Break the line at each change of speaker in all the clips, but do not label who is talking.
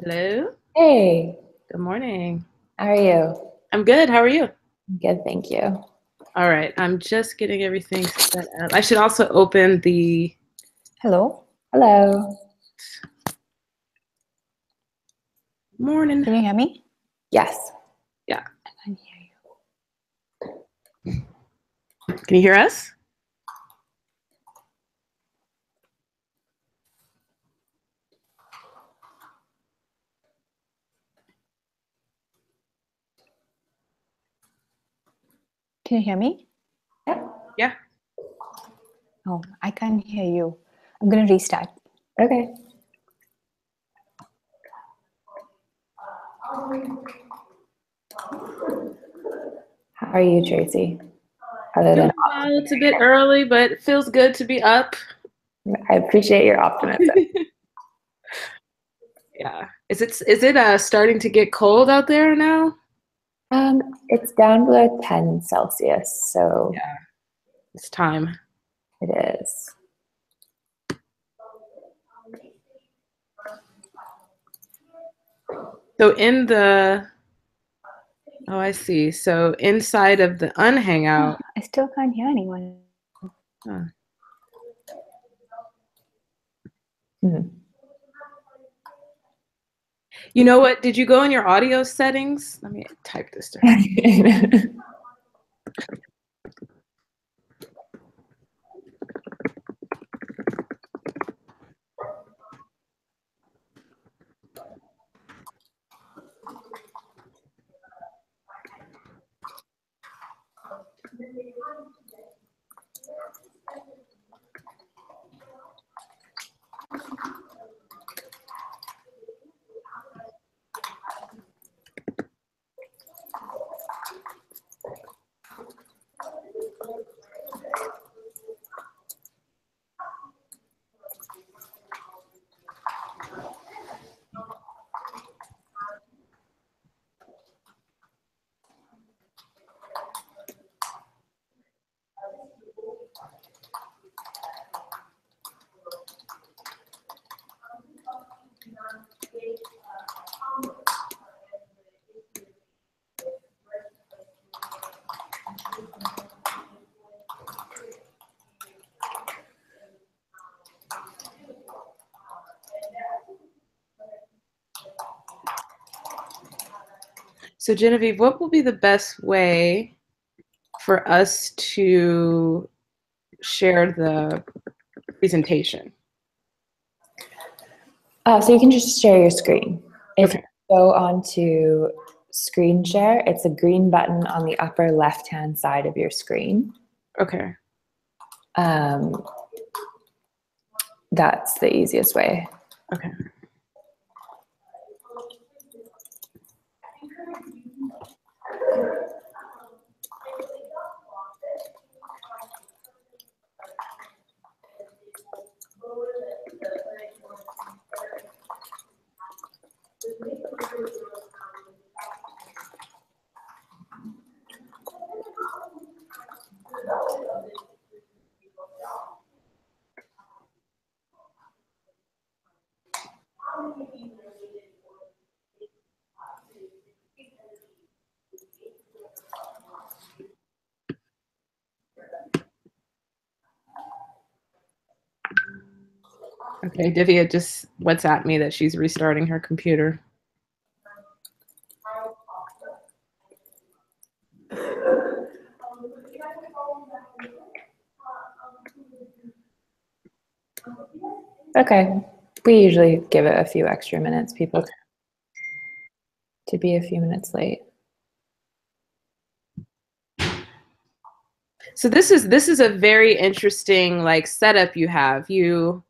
Hello.
Hey,
Good morning.
how are you?
I'm good. How are you?
Good, thank you.
All right. I'm just getting everything set up. I should also open the
Hello,
Hello.
morning.
can you hear me?
Yes.
Yeah.
I can hear
Can you hear us?
Can you hear me?
Yep.
Yeah.
Oh, I can't hear you. I'm gonna restart.
Okay. How are you, Tracy? Other than
Doing well. It's a bit early, but it feels good to be up.
I appreciate your optimism.
Yeah. Is it starting to get cold out there now?
It's down below 10 Celsius, so
Yeah. It's time.
it is.
So oh, I see. So inside of the unhangout.
I still can't hear anyone.
Huh.
Mhm.
You know what? Did you go in your audio settings? Let me type this to her. So Genevieve, what will be the best way for us to share the presentation?
So you can just share your screen. If
Okay.
you go onto screen share, it's a green button on the upper left-hand side of your screen.
Okay.
Um, that's the easiest way.
Okay. Okay, Divya just WhatsApp me that she's restarting her computer.
Okay. We usually give it a few extra minutes, people
Okay.
to be a few minutes late.
So this is a very interesting like setup you have. Do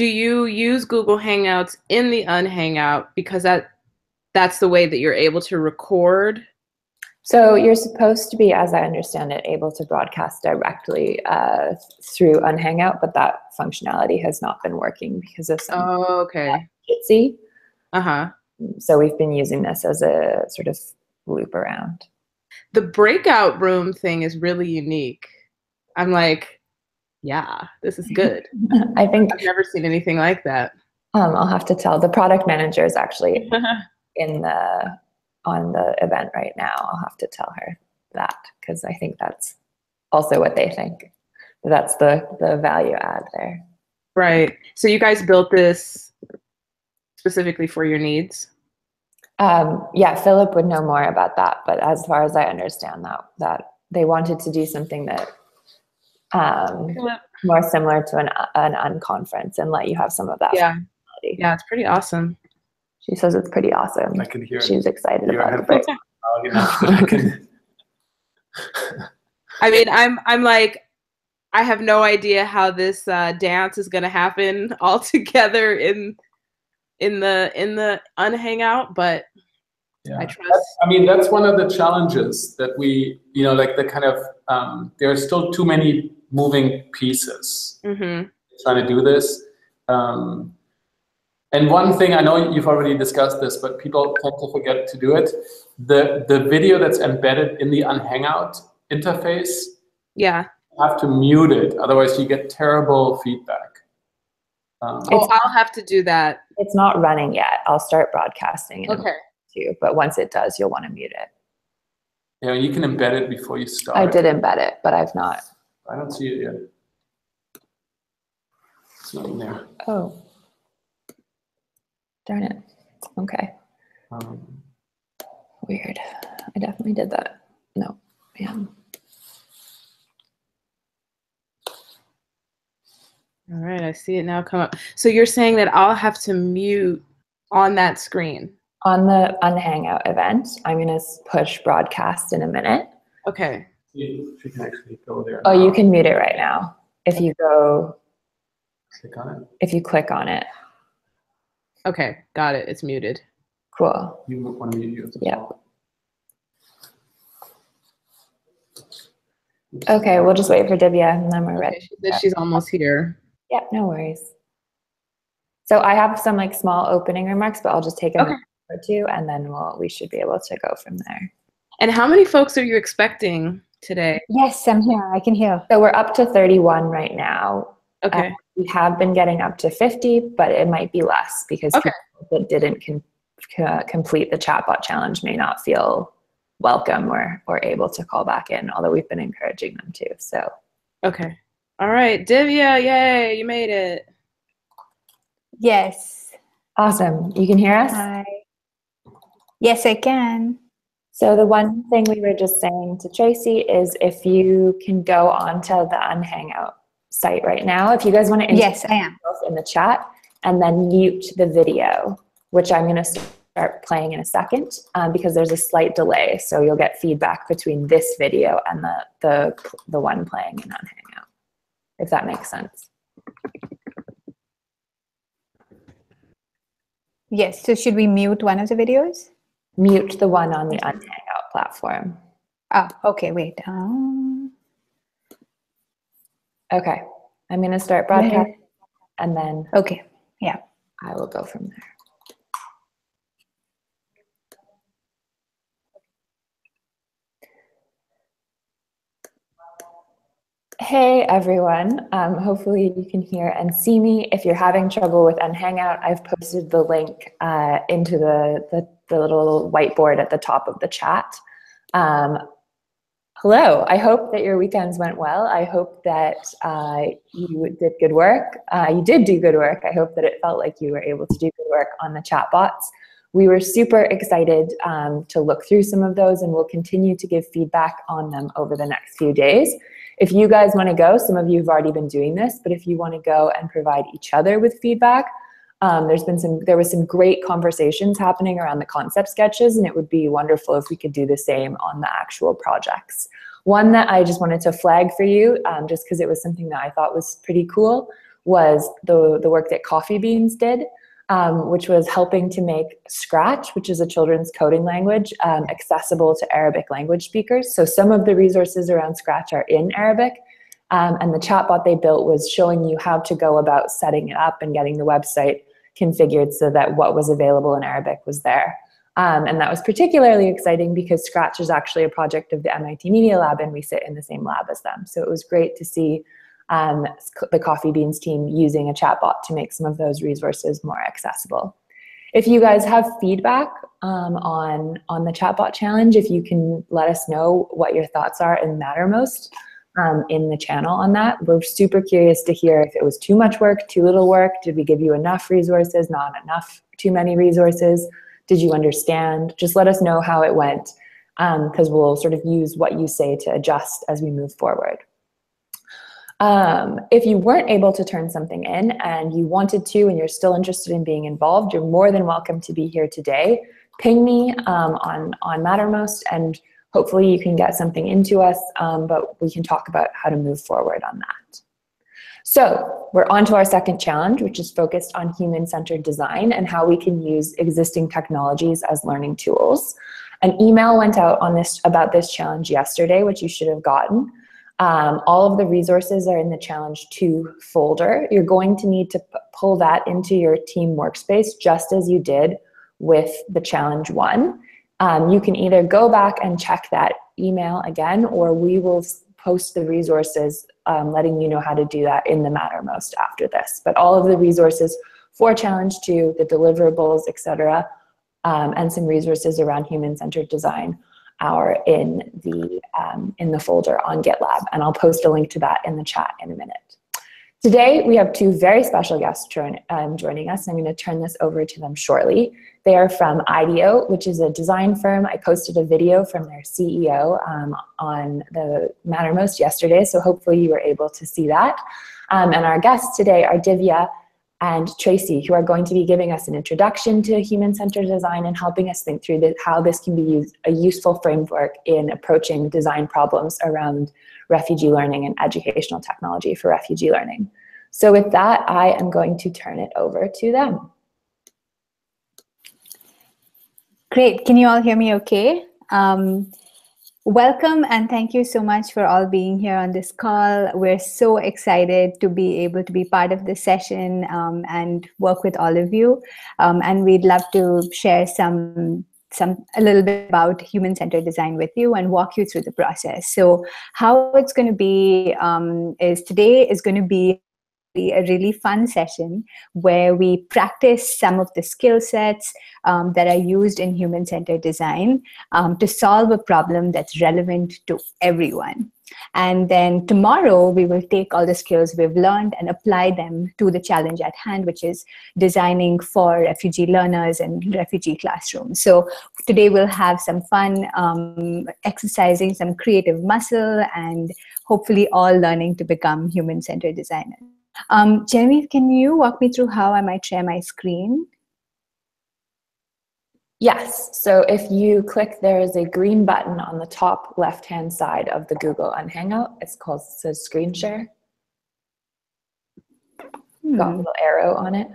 you use Google Hangouts in the unhangout because that's the way that you're able to record?
So you're supposed to be, as I understand it, able to broadcast directly through Unhangout, but that functionality has not been working because of some
Oh, okay.
Jitsi.
Uh-huh.
So we've been using this as a sort of loop around.
The breakout room thing is really unique. I'm like, yeah, this is good.
I think
I've never seen anything like that.
I'll have to tell. The product manager is actually on the event right now. I'll have to tell her that, because I think that's also what they think. That's the value add there.
Right. So you guys built this specifically for your needs?
Yeah, Philip would know more about that, but as far as I understand, that they wanted to do something that more similar to an unconference and let you have some of that.
Yeah. Yeah, it's pretty awesome.
She says it's pretty awesome.
I can hear
She's excited about the
break.
I mean, I'm like, I have no idea how this dance is gonna happen all together in the unhangout, but
yeah.
I trust.
I mean, that's one of the challenges that we, like the kind of, there are still too many moving pieces trying to do this. And one thing, I know you've already discussed this, but people tend to forget to do it. The video that's embedded in the unhangout interface,
yeah,
you have to mute it, otherwise you get terrible feedback.
I'll have to do that.
It's not running yet. I'll start broadcasting in
okay.
too, but once it does, you'll want to mute it.
Yeah, you can embed it before you start.
I did embed it, but I've not.
I don't see it yet. It's not in there.
Oh. Darn it. Okay. Weird. I definitely did that. No. Yeah.
All right, I see it now come up. So you're saying that I'll have to mute on that screen?
On the Unhangout event, I'm going to push broadcast in a minute.
Okay.
See if you can actually go there.
Oh, you can mute it right now. If you go,
click on it.
If you click on it.
Okay, got it. It's muted.
Cool.
You want to mute you?
Yeah. Okay, we'll just wait for Divya and then we're ready.
She said she's almost here.
Yeah, no worries. So I have some like small opening remarks, but I'll just take a minute or two and then we should be able to go from there.
And how many folks are you expecting today?
Yes, I'm here. I can hear.
So we're up to 31 right now.
Okay.
We have been getting up to 50, but it might be less because people that didn't complete the chatbot challenge may not feel welcome or able to call back in, although we've been encouraging them to. So.
Okay. All right, Divya, yay, you made it.
Yes.
Awesome. You can hear us?
Hi. Yes, I can.
So the one thing we were just saying to Tracy is if you can go onto the Unhangout site right now, if you guys want to
yes, I am
in the chat and then mute the video, which I'm going to start playing in a second because there's a slight delay. So you'll get feedback between this video and the one playing in Unhangout, if that makes sense.
Yes, so should we mute one of the videos?
Mute the one on the Unhangout platform.
Oh, okay, wait.
Okay, I'm going to start broadcasting and then
okay, yeah,
I will go from there. Hey everyone, hopefully you can hear and see me. If you're having trouble with Unhangout, I've posted the link into the little whiteboard at the top of the chat. Hello, I hope that your weekends went well. I hope that you did good work. You did do good work. I hope that it felt like you were able to do good work on the chatbots. We were super excited to look through some of those, and we'll continue to give feedback on them over the next few days. If you guys want to go, some of you have already been doing this, but if you want to go and provide each other with feedback, there was some great conversations happening around the concept sketches, and it would be wonderful if we could do the same on the actual projects. One that I just wanted to flag for you, just because it was something that I thought was pretty cool, was the work that Coffee Beans did, which was helping to make Scratch, which is a children's coding language, accessible to Arabic language speakers. So some of the resources around Scratch are in Arabic, and the chatbot they built was showing you how to go about setting it up and getting the website configured so that what was available in Arabic was there. And that was particularly exciting because Scratch is actually a project of the MIT Media Lab, and we sit in the same lab as them. So it was great to see the Coffee Beans team using a chatbot to make some of those resources more accessible. If you guys have feedback on the chatbot challenge, if you can let us know what your thoughts are in Mattermost in the channel on that. We're super curious to hear if it was too much work, too little work. Did we give you enough resources, not enough, too many resources? Did you understand? Just let us know how it went, because we'll sort of use what you say to adjust as we move forward. If you weren't able to turn something in and you wanted to and you're still interested in being involved, you're more than welcome to be here today. Ping me on Mattermost, and hopefully you can get something into us, but we can talk about how to move forward on that. So we're on to our second challenge, which is focused on human-centered design and how we can use existing technologies as learning tools. An email went out on about this challenge yesterday, which you should have gotten. All of the resources are in the Challenge 2 folder. You're going to need to pull that into your team workspace just as you did with the Challenge 1. You can either go back and check that email again, or we will post the resources letting you know how to do that in the Mattermost after this. But all of the resources for Challenge 2, the deliverables, etc., and some resources around human-centered design are in the folder on GitLab, and I'll post a link to that in the chat in a minute. Today, we have two very special guests joining us. I'm going to turn this over to them shortly. They are from Ideo, which is a design firm. I posted a video from their CEO on the Mattermost yesterday, so hopefully you were able to see that. And our guests today are Divya and Tracy, who are going to be giving us an introduction to human-centered design and helping us think through how this can be a useful framework in approaching design problems around refugee learning and educational technology for refugee learning. So with that, I am going to turn it over to them.
Great. Can you all hear me okay? Welcome and thank you so much for all being here on this call. We're so excited to be able to be part of this session and work with all of you. And we'd love to share a little bit about human-centered design with you and walk you through the process. So how it's going to be is today is going to be a really fun session where we practice some of the skill sets that are used in human-centered design to solve a problem that's relevant to everyone. And then tomorrow, we will take all the skills we've learned and apply them to the challenge at hand, which is designing for refugee learners and refugee classrooms. So today we'll have some fun exercising some creative muscle and hopefully all learning to become human-centered designers. Genevieve, can you walk me through how I might share my screen?
Yes, so if you click, there is a green button on the top left-hand side of the Google Hangout. It says Screen Share. Got a little arrow on it.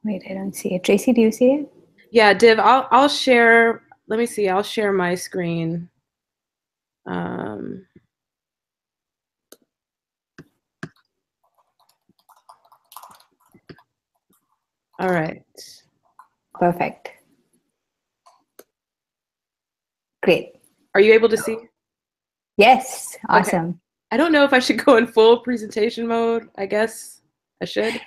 Wait, I don't see it. Tracy, do you see it?
Yeah, Div, I'll share. Let me see. I'll share my screen. All right.
Perfect. Great.
Are you able to see?
Yes. Awesome.
Okay. I don't know if I should go in full presentation mode. I guess I should.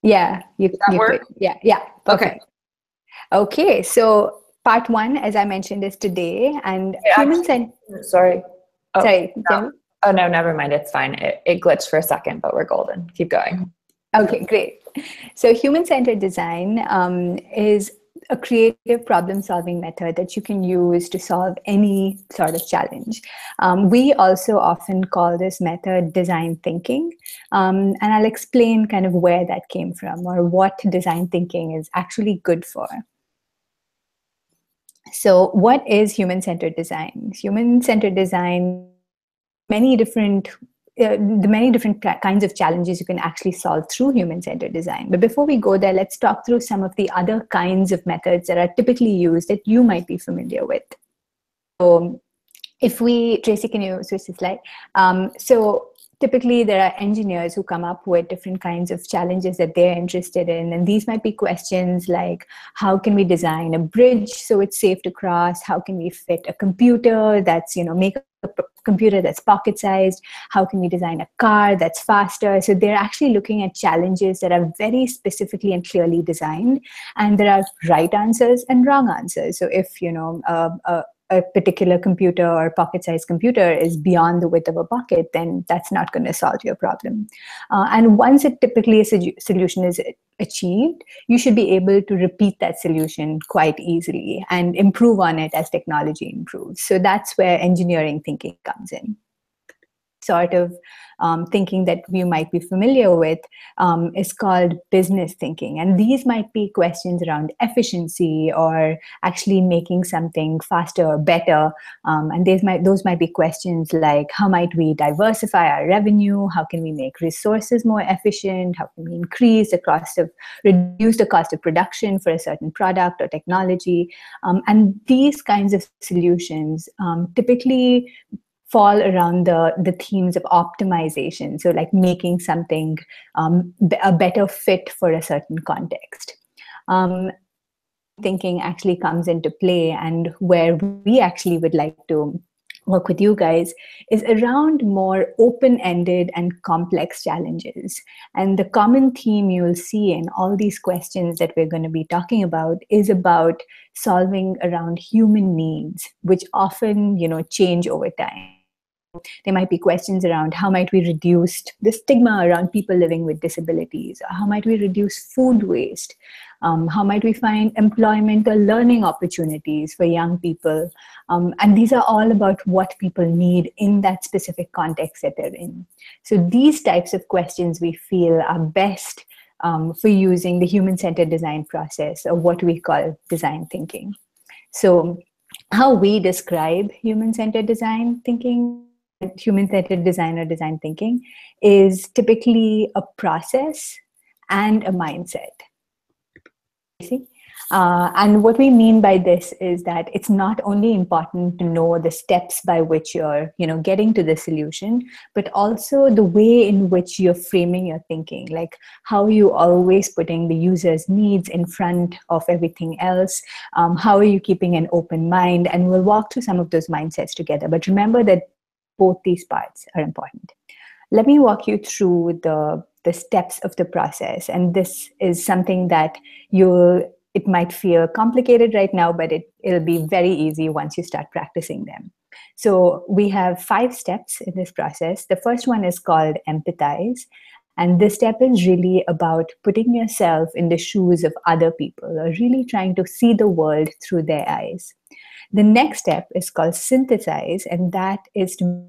Yeah.
Does that work?
Could. Yeah. Yeah. Perfect. Okay. So part one, as I mentioned, is today, and
Sorry. Oh,
sorry.
no. Oh no, never mind. It's fine. It glitched for a second, but we're golden. Keep going.
Okay, great. So human-centered design is a creative problem-solving method that you can use to solve any sort of challenge. We also often call this method design thinking, and I'll explain kind of where that came from or what design thinking is actually good for. So what is human-centered design? Human-centered design, the many different kinds of challenges you can actually solve through human-centered design. But before we go there, let's talk through some of the other kinds of methods that are typically used that you might be familiar with. So if we, Tracy, can you switch the slide? So typically there are engineers who come up with different kinds of challenges that they're interested in. And these might be questions like, how can we design a bridge so it's safe to cross? How can we fit a computer that's, make a computer that's pocket sized? How can we design a car that's faster? So they're actually looking at challenges that are very specifically and clearly designed. And there are right answers and wrong answers. So if, a particular computer or pocket-sized computer is beyond the width of a pocket, then that's not going to solve your problem. And once it typically a solution is achieved, you should be able to repeat that solution quite easily and improve on it as technology improves. So that's where engineering thinking comes in. Sort of thinking that you might be familiar with is called business thinking. And these might be questions around efficiency or actually making something faster or better. And those might be questions like, how might we diversify our revenue? How can we make resources more efficient? How can we reduce the cost of production for a certain product or technology? And these kinds of solutions typically fall around the themes of optimization. So like making something a better fit for a certain context. Thinking actually comes into play, and where we actually would like to work with you guys is around more open-ended and complex challenges. And the common theme you'll see in all these questions that we're going to be talking about is about solving around human needs, which often, change over time. There might be questions around how might we reduce the stigma around people living with disabilities? How might we reduce food waste? How might we find employment or learning opportunities for young people? And these are all about what people need in that specific context that they're in. So these types of questions we feel are best for using the human-centered design process, or what we call design thinking. So how we describe human-centered design thinking, human-centered design or design thinking, is typically a process and a mindset. And what we mean by this is that it's not only important to know the steps by which you're, getting to the solution, but also the way in which you're framing your thinking, like how you always putting the user's needs in front of everything else. How are you keeping an open mind? And we'll walk through some of those mindsets together. But remember that both these parts are important. Let me walk you through the steps of the process. And this is something that it might feel complicated right now, but it'll be very easy once you start practicing them. So we have 5 steps in this process. The first one is called empathize. And this step is really about putting yourself in the shoes of other people, or really trying to see the world through their eyes. The next step is called synthesize, and that is to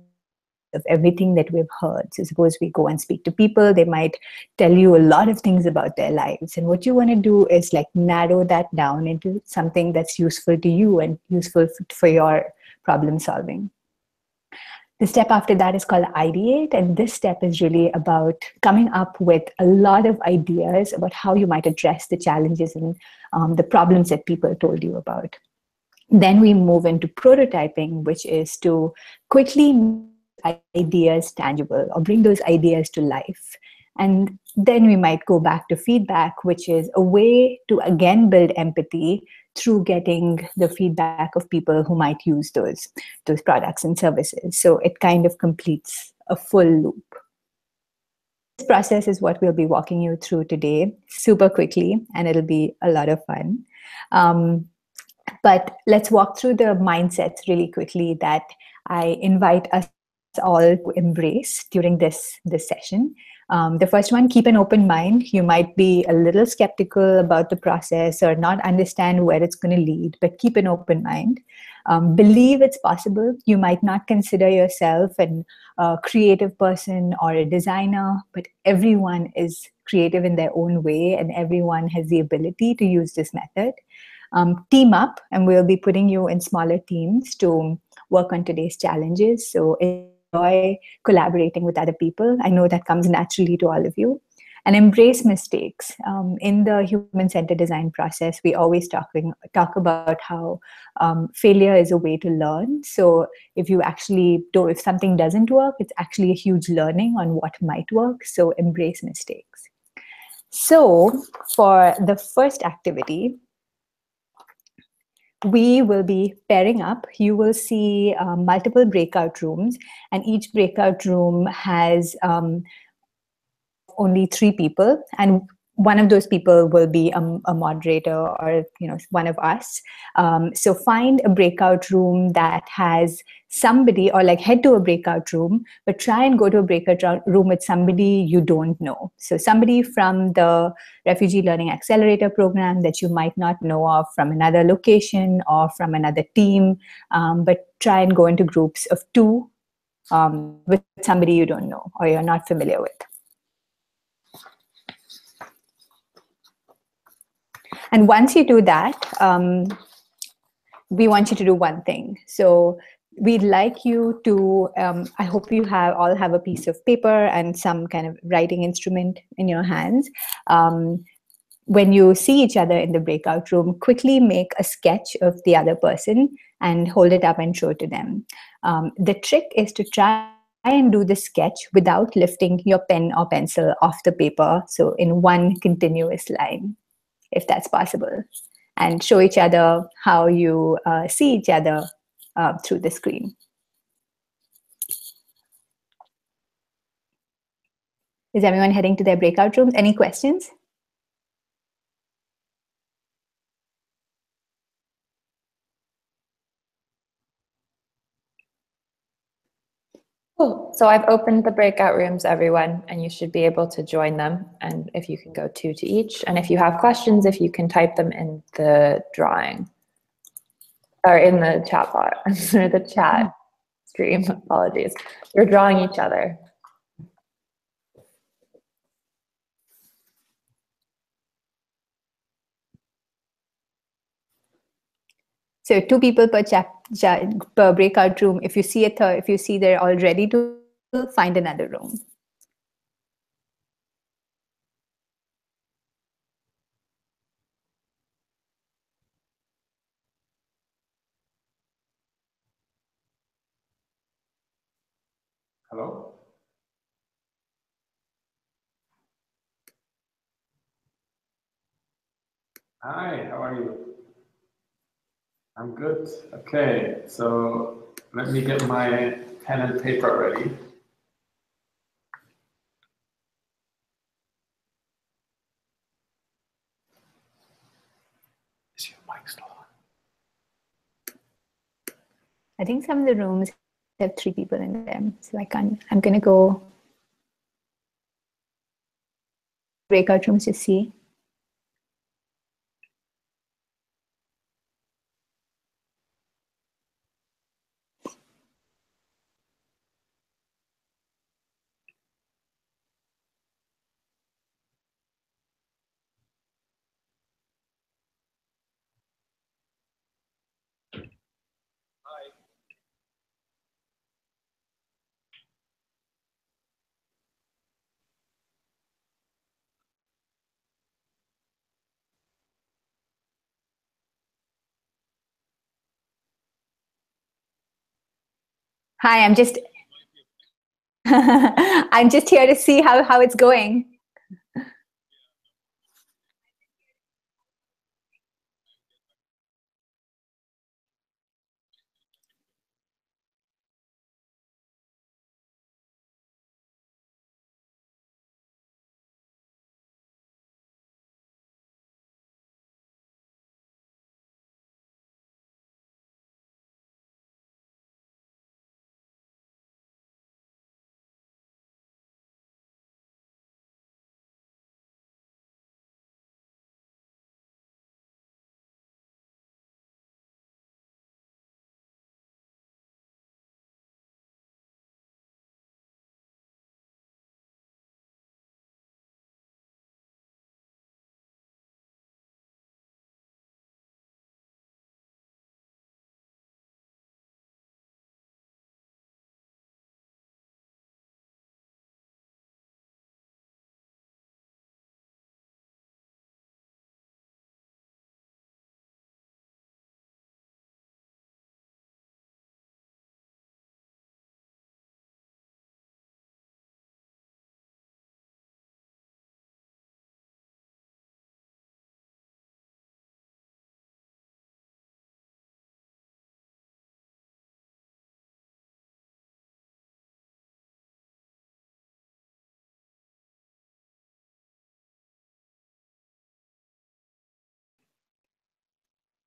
of everything that we've heard. So suppose we go and speak to people, they might tell you a lot of things about their lives. And what you want to do is like narrow that down into something that's useful to you and useful for your problem solving. The step after that is called ideate. And this step is really about coming up with a lot of ideas about how you might address the challenges and the problems that people told you about. Then we move into prototyping, which is to quickly make ideas tangible or bring those ideas to life. And then we might go back to feedback, which is a way to again build empathy through getting the feedback of people who might use those products and services. So it kind of completes a full loop. This process is what we'll be walking you through today, super quickly, and it'll be a lot of fun. But let's walk through the mindsets really quickly that I invite us all to embrace during this session. The first one, keep an open mind. You might be a little skeptical about the process or not understand where it's going to lead, but keep an open mind. Believe it's possible. You might not consider yourself a creative person or a designer, but everyone is creative in their own way, and everyone has the ability to use this method. Team up, and we'll be putting you in smaller teams to work on today's challenges. So enjoy collaborating with other people. I know that comes naturally to all of you. and embrace mistakes. In the human-centered design process, we always talk about how failure is a way to learn. So if you actually if something doesn't work, it's actually a huge learning on what might work. So embrace mistakes. So for the first activity, we will be pairing up. You will see multiple breakout rooms, and each breakout room has only 3 people, and one of those people will be a moderator, or one of us. So find a breakout room that has somebody, or like head to a breakout room, but try and go to a breakout room with somebody you don't know. So somebody from the Refugee Learning Accelerator program that you might not know of, from another location or from another team, but try and go into groups of 2 with somebody you don't know or you're not familiar with. And once you do that, we want you to do one thing. So we'd like you to, I hope you all have a piece of paper and some kind of writing instrument in your hands. When you see each other in the breakout room, quickly make a sketch of the other person and hold it up and show it to them. The trick is to try and do the sketch without lifting your pen or pencil off the paper, so in one continuous line, if that's possible, and show each other how you see each other through the screen. Is everyone heading to their breakout rooms? Any questions?
Cool. So I've opened the breakout rooms, everyone, and you should be able to join them. And if you can go 2 to each, and if you have questions, if you can type them in the drawing or in the chat bot or the chat stream. Apologies. You're drawing each other.
So 2 people per breakout room. If you see they're all ready to, find another room.
Hello? Hi, how are you? I'm good. Okay, so let me get my pen and paper ready. Is your mic still on?
I think some of the rooms have 3 people in them, so I'm gonna go breakout rooms to see. Hi, I'm just I'm just here to see how it's going.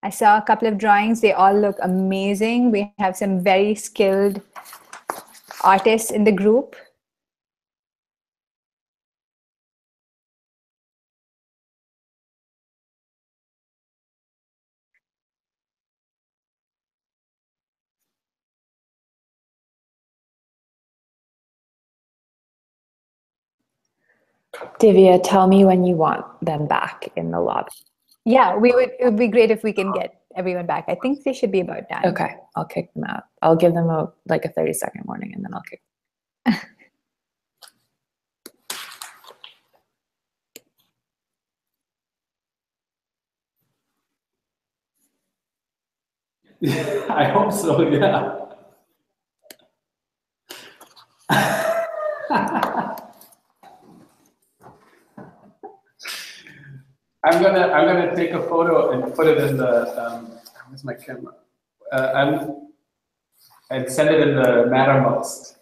I saw a couple of drawings. They all look amazing. We have some very skilled artists in the group.
Divya, tell me when you want them back in the lobby.
Yeah, it would be great if we can get everyone back. I think they should be about time.
Okay, I'll kick them out. I'll give them a 30-second warning, and then I'll kick them.
I hope so, yeah. I'm gonna take a photo and put it in the where's my camera? And send it in the Mattermost.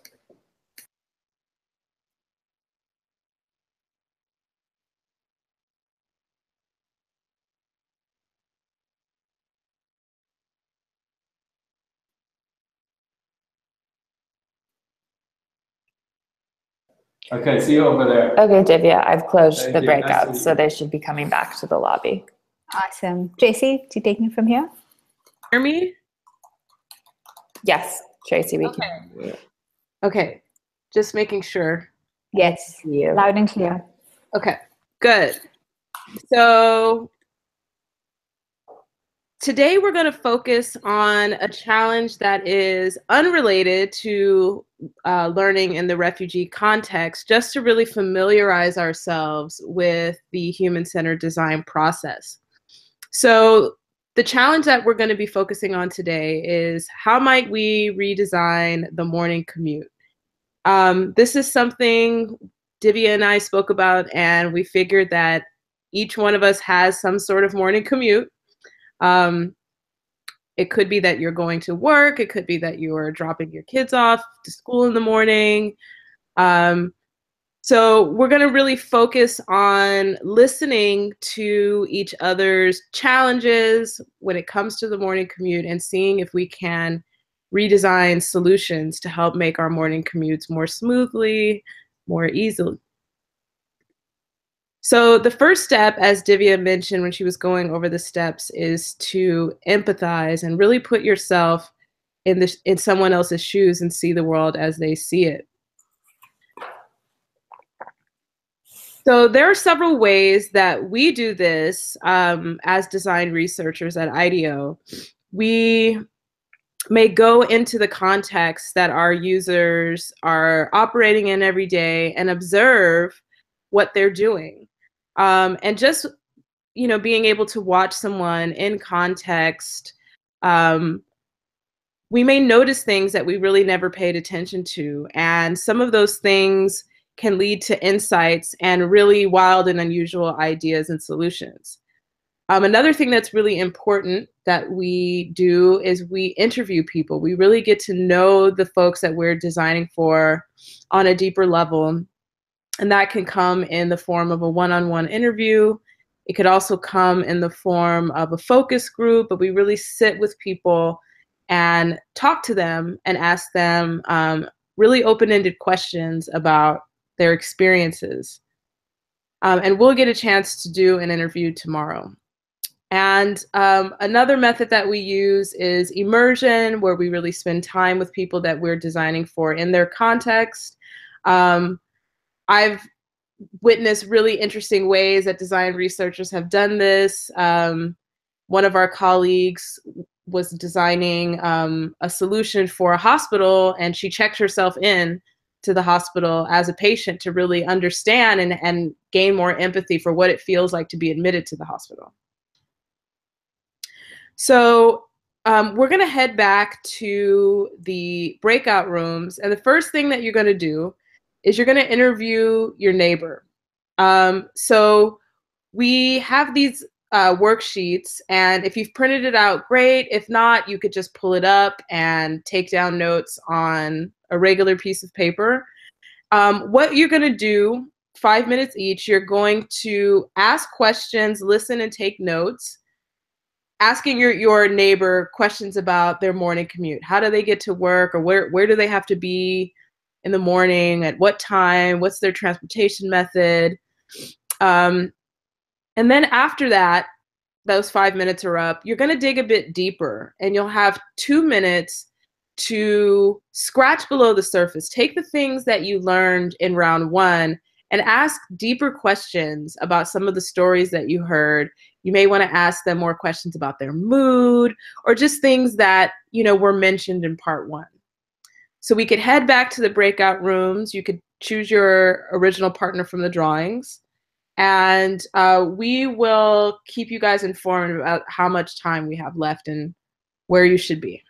Okay, see you over there.
Okay, Divya, I've closed
Thank
the
you.
breakout,
Nice
so they should be coming back to the lobby.
Awesome. Tracy, do you take me from here?
Hear me?
Yes, Tracy, we
Okay.
can hear you.
Okay, just making sure.
Yes,
See you.
loud and clear.
Okay, good. So today we're going to focus on a challenge that is unrelated to learning in the refugee context, just to really familiarize ourselves with the human-centered design process. So the challenge that we're going to be focusing on today is how might we redesign the morning commute? This is something Divya and I spoke about, and we figured that each one of us has some sort of morning commute. It could be that you're going to work. It could be that you're dropping your kids off to school in the morning. So we're going to really focus on listening to each other's challenges when it comes to the morning commute and seeing if we can redesign solutions to help make our morning commutes more smoothly, more easily. So the first step, as Divya mentioned when she was going over the steps, is to empathize and really put yourself in someone else's shoes and see the world as they see it. So there are several ways that we do this as design researchers at Ideo. We may go into the context that our users are operating in every day and observe what they're doing. And just, being able to watch someone in context, we may notice things that we really never paid attention to. And some of those things can lead to insights and really wild and unusual ideas and solutions. Another thing that's really important that we do is we interview people. We really get to know the folks that we're designing for on a deeper level. And that can come in the form of a one-on-one interview. It could also come in the form of a focus group, but we really sit with people and talk to them and ask them really open-ended questions about their experiences. And we'll get a chance to do an interview tomorrow. And another method that we use is immersion, where we really spend time with people that we're designing for in their context. I've witnessed really interesting ways that design researchers have done this. One of our colleagues was designing a solution for a hospital, and she checked herself in to the hospital as a patient to really understand and gain more empathy for what it feels like to be admitted to the hospital. So we're going to head back to the breakout rooms. And the first thing that you're going to do is you're going to interview your neighbor. So we have these worksheets, and if you've printed it out, great. If not, you could just pull it up and take down notes on a regular piece of paper. What you're going to do, 5 minutes each, you're going to ask questions, listen, and take notes. asking your neighbor questions about their morning commute. How do they get to work, or where do they have to be in the morning, at what time, what's their transportation method? And then after that, those 5 minutes are up, you're going to dig a bit deeper, and you'll have 2 minutes to scratch below the surface. Take the things that you learned in round one and ask deeper questions about some of the stories that you heard. You may want to ask them more questions about their mood, or just things that, were mentioned in part one. So we could head back to the breakout rooms. You could choose your original partner from the drawings. And we will keep you guys informed about how much time we have left and where you should be.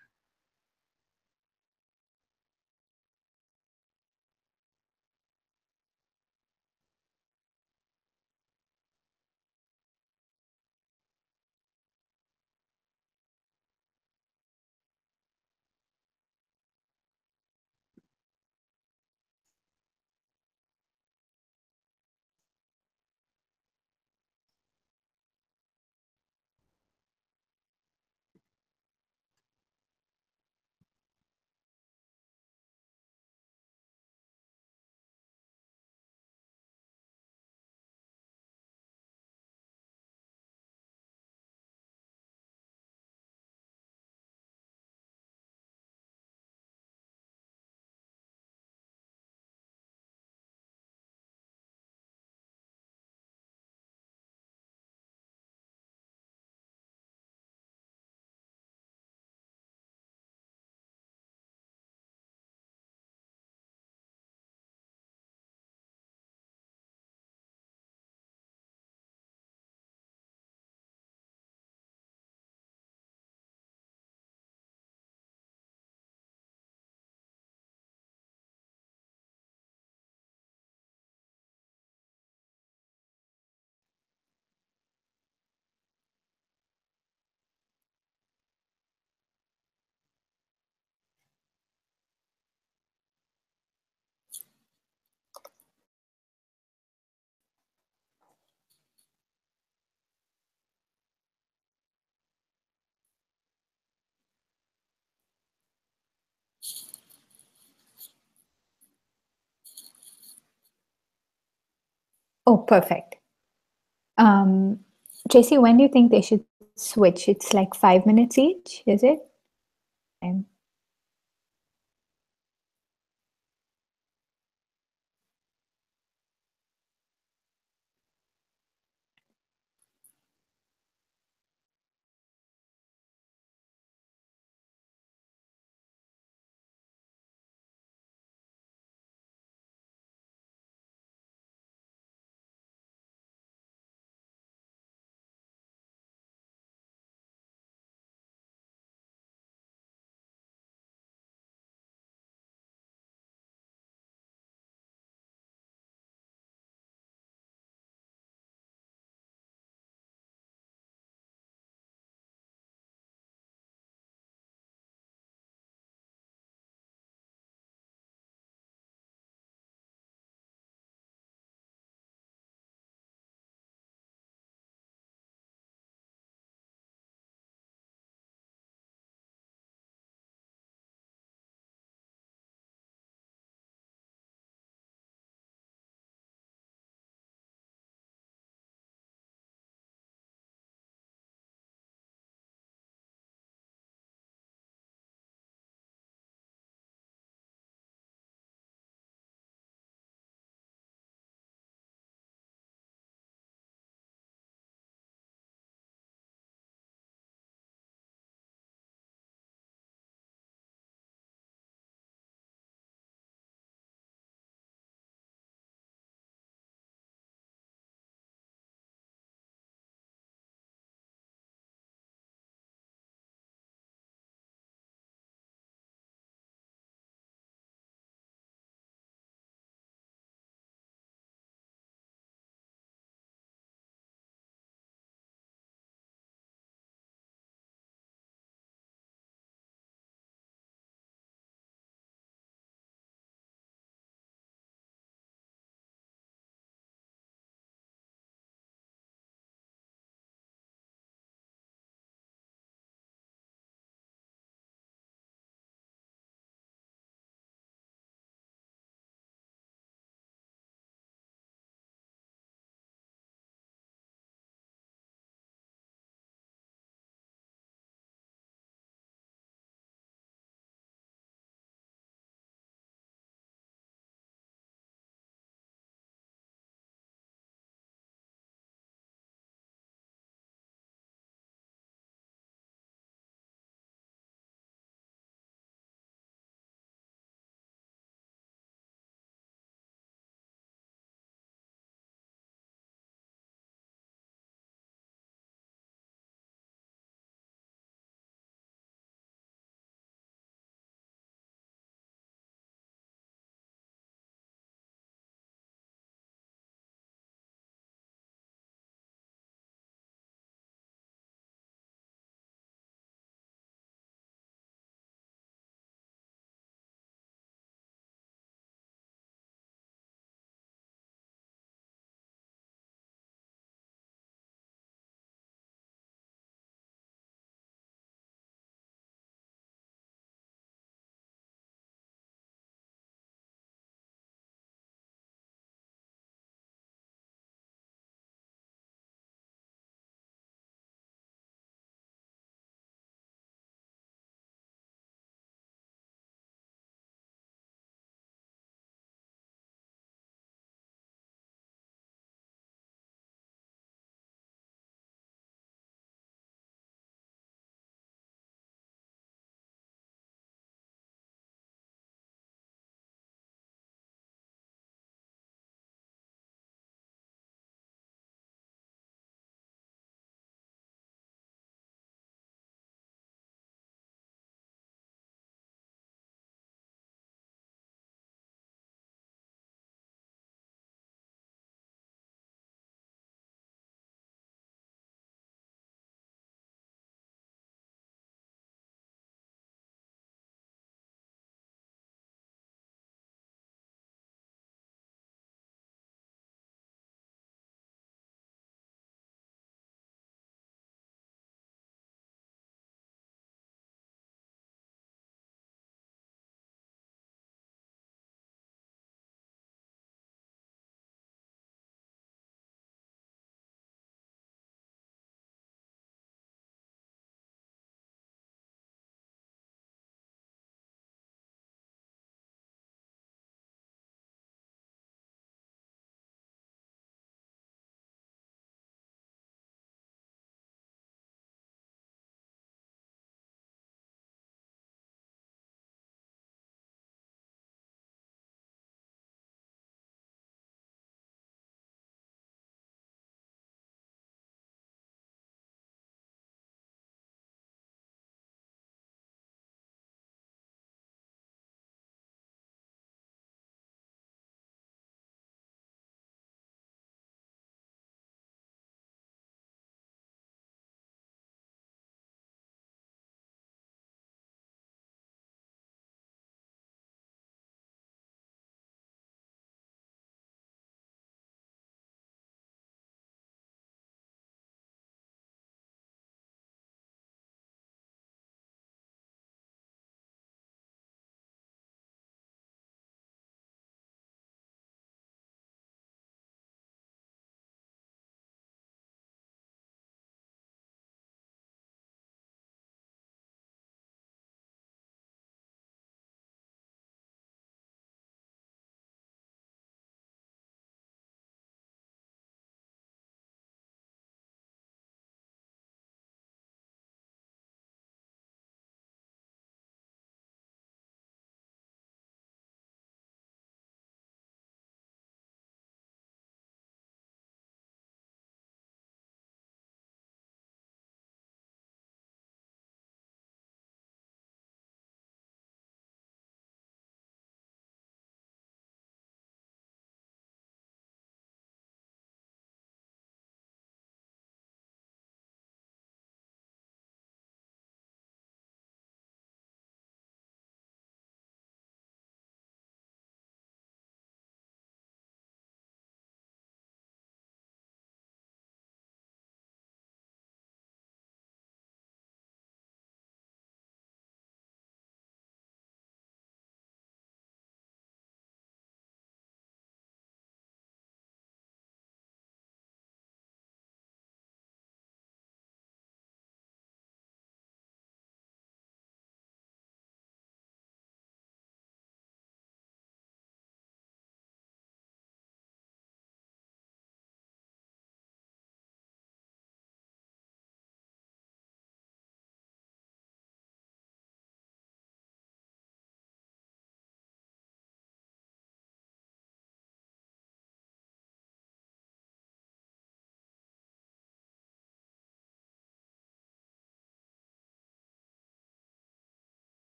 Oh, perfect. Tracy, when do you think they should switch? It's like 5 minutes each, is it? And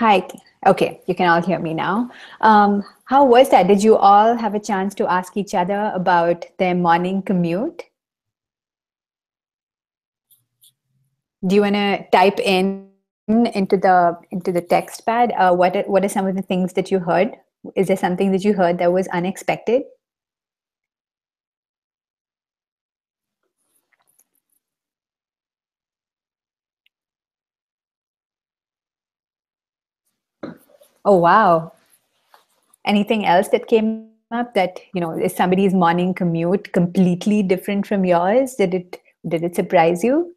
Hi. Okay, you can all hear me now. How was that? Did you all have a chance to ask each other about their morning commute? Do you want to type in into the text pad? What are some of the things that you heard? Is there something that you heard that was unexpected? Oh, wow. Anything else that came up that, is somebody's morning commute completely different from yours? Did it surprise you?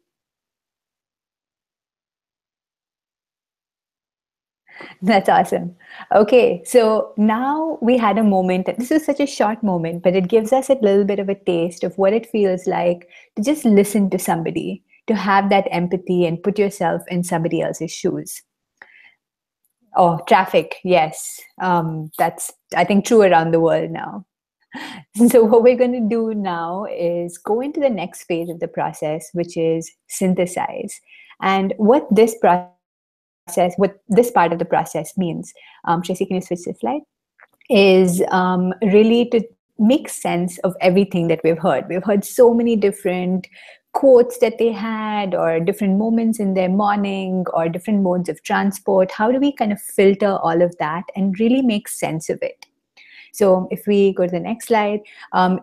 That's awesome. Okay, so now we had a moment. This is such a short moment, but it gives us a little bit of a taste of what it feels like to just listen to somebody, to have that empathy and put yourself in somebody else's shoes. Oh, traffic. Yes. That's, I think, true around the world now. So what we're going to do now is go into the next phase of the process, which is synthesize. And what this part of the process means, Tracy, can you switch the slide? Is really to make sense of everything that we've heard. We've heard so many different quotes that they had, or different moments in their morning, or different modes of transport. How do we kind of filter all of that and really make sense of it? So if we go to the next slide,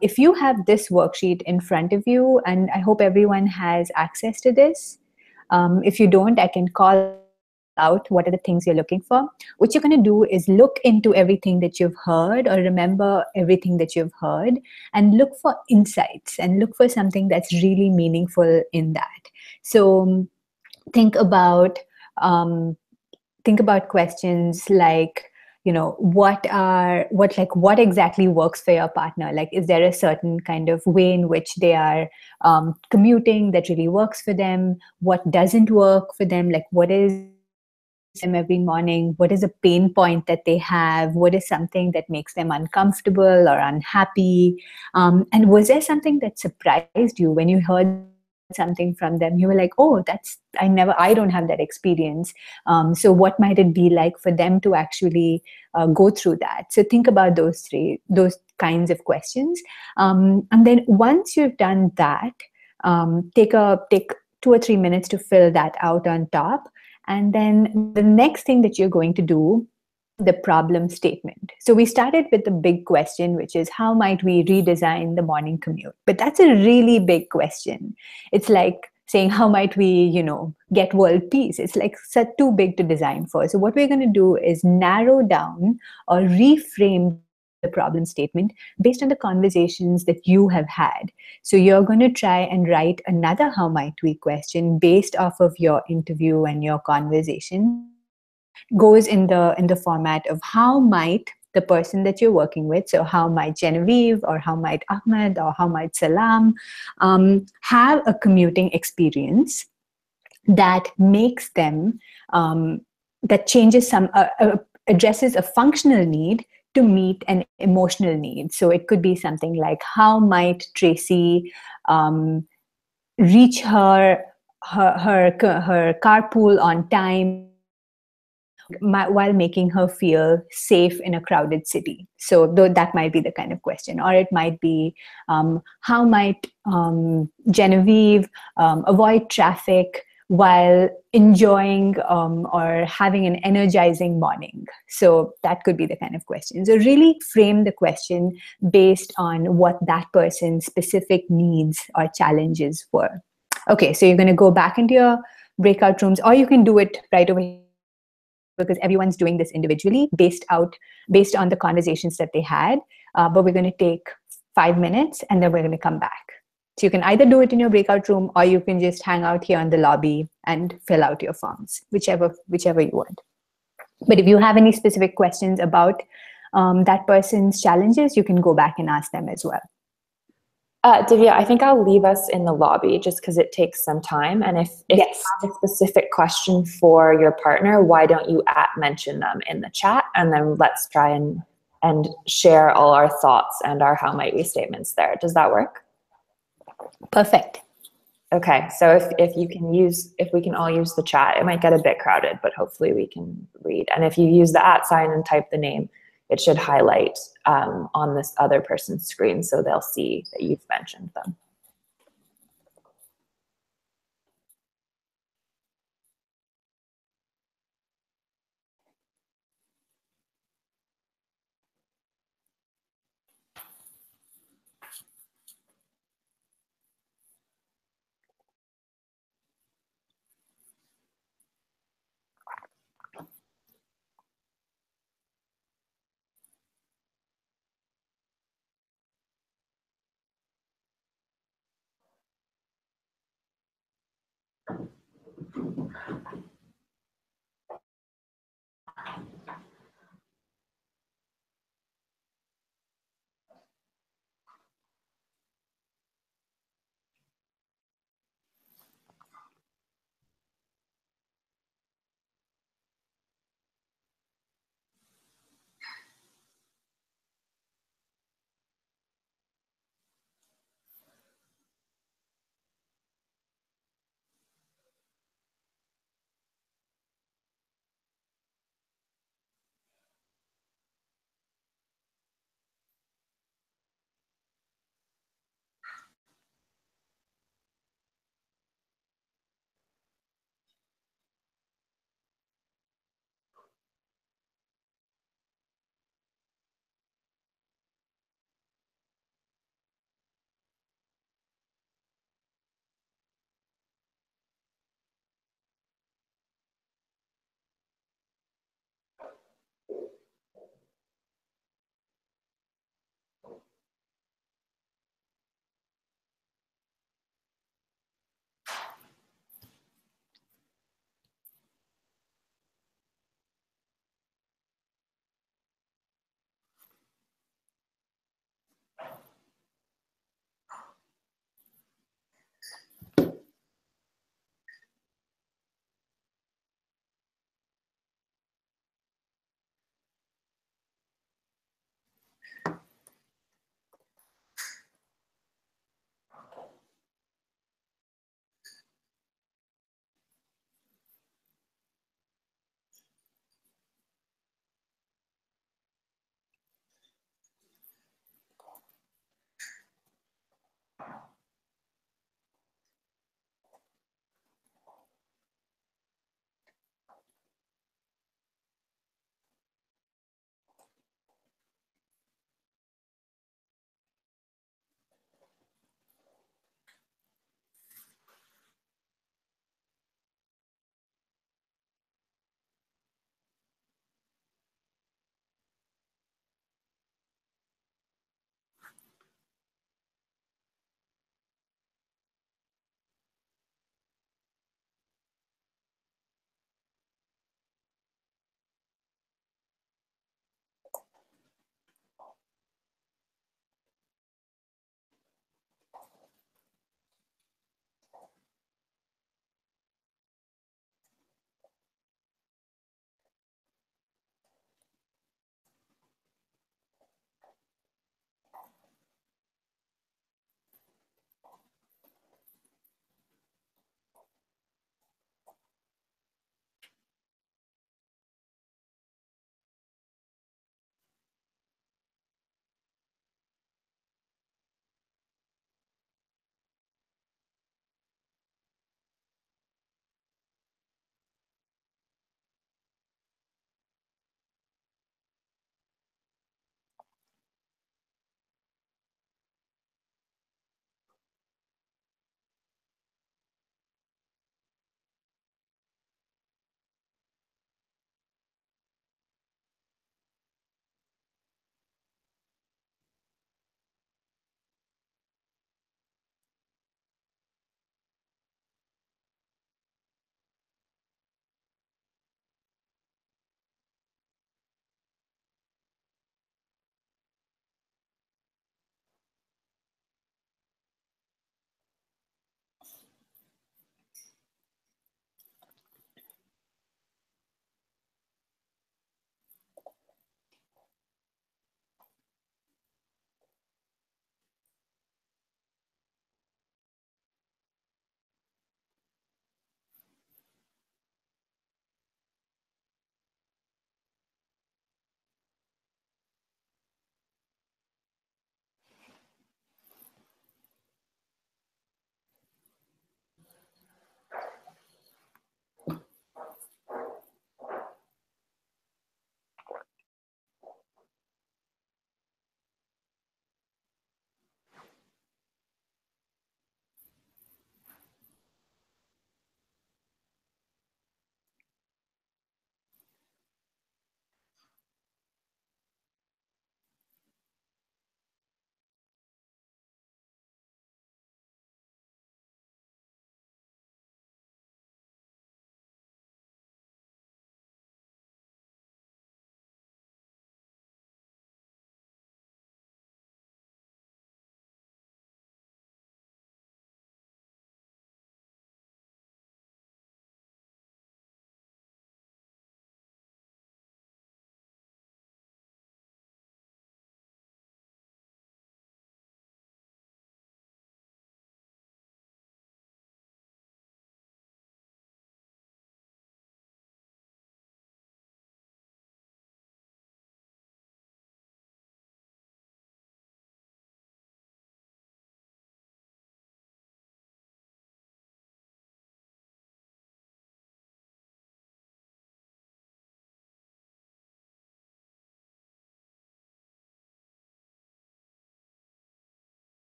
if you have this worksheet in front of you, and I hope everyone has access to this. If you don't, I can call out what are the things you're looking for. What you're going to do is look into everything that you've heard, or remember everything that you've heard, and look for insights and look for something that's really meaningful in that. So think about questions like, what exactly works for your partner? Like, is there a certain kind of way in which they are commuting that really works for them? What doesn't work for them? Like, what is them every morning? What is a pain point that they have? What is something that makes them uncomfortable or unhappy? And was there something that surprised you when you heard something from them? You were like, oh, I don't have that experience. So what might it be like for them to actually go through that? So think about those kinds of questions. And then once you've done that, take 2 or 3 minutes to fill that out on top. And then the next thing that you're going to do, the problem statement. So we started with the big question, which is how might we redesign the morning commute? But that's a really big question. It's like saying, how might we, get world peace? It's like too big to design for. So what we're going to do is narrow down or reframe the problem statement based on the conversations that you have had. So you're going to try and write another how might we question based off of your interview and your conversation. Goes in the format of how might the person that you're working with, so how might Genevieve or how might Ahmed or how might Salam have a commuting experience that makes them, that changes addresses a functional need to meet an emotional need. So it could be something like, how might Tracy reach her carpool on time while making her feel safe in a crowded city? So that might be the kind of question. Or it might be, how might Genevieve avoid traffic while enjoying or having an energizing morning? So that could be the kind of question. So really frame the question based on what that person's specific needs or challenges were. Okay, so you're going to go back into your breakout rooms, or you can do it right over here, because everyone's doing this individually based on the conversations that they had. But we're going to take 5 minutes and then we're going to come back. So you can either do it in your breakout room, or you can just hang out here in the lobby and fill out your forms, whichever you want. But if you have any specific questions about that person's challenges, you can go back and ask them as well.
Divya, I think I'll leave us in the lobby just because it takes some time. And if
Yes.
you have a specific question for your partner, why don't you mention them in the chat, and then let's try and share all our thoughts and our how might we statements there. Does that work?
Perfect.
Okay, so if we can all use the chat, it might get a bit crowded, but hopefully we can read. And if you use the @ and type the name, it should highlight on this other person's screen, so they'll see that you've mentioned them.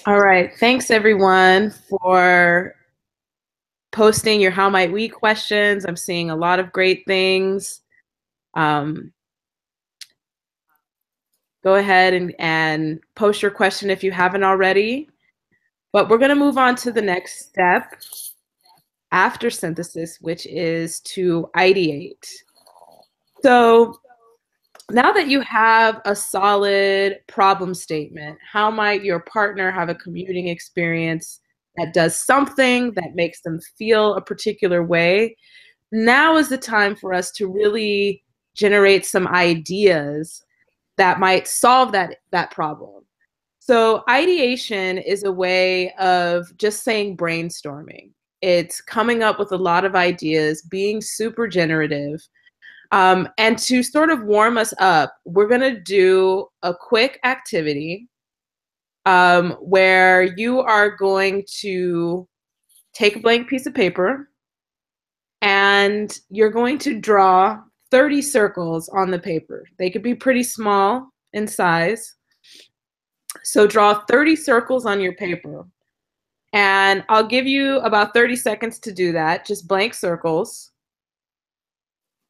All right. Thanks, everyone, for posting your How Might We questions. I'm seeing a lot of great things. Go ahead and post your question if you haven't already. But we're going to move on to the next step after synthesis, which is to ideate. So now that you have a solid problem statement, how might your partner have a commuting experience that does something that makes them feel a particular way? Now is the time for us to really generate some ideas that might solve that problem. So ideation is a way of just saying brainstorming. It's coming up with a lot of ideas, being super generative. And to sort of warm us up, we're going to do a quick activity where you are going to take a blank piece of paper and you're going to draw 30 circles on the paper. They could be pretty small in size. So draw 30 circles on your paper. And I'll give you about 30 seconds to do that, just blank circles.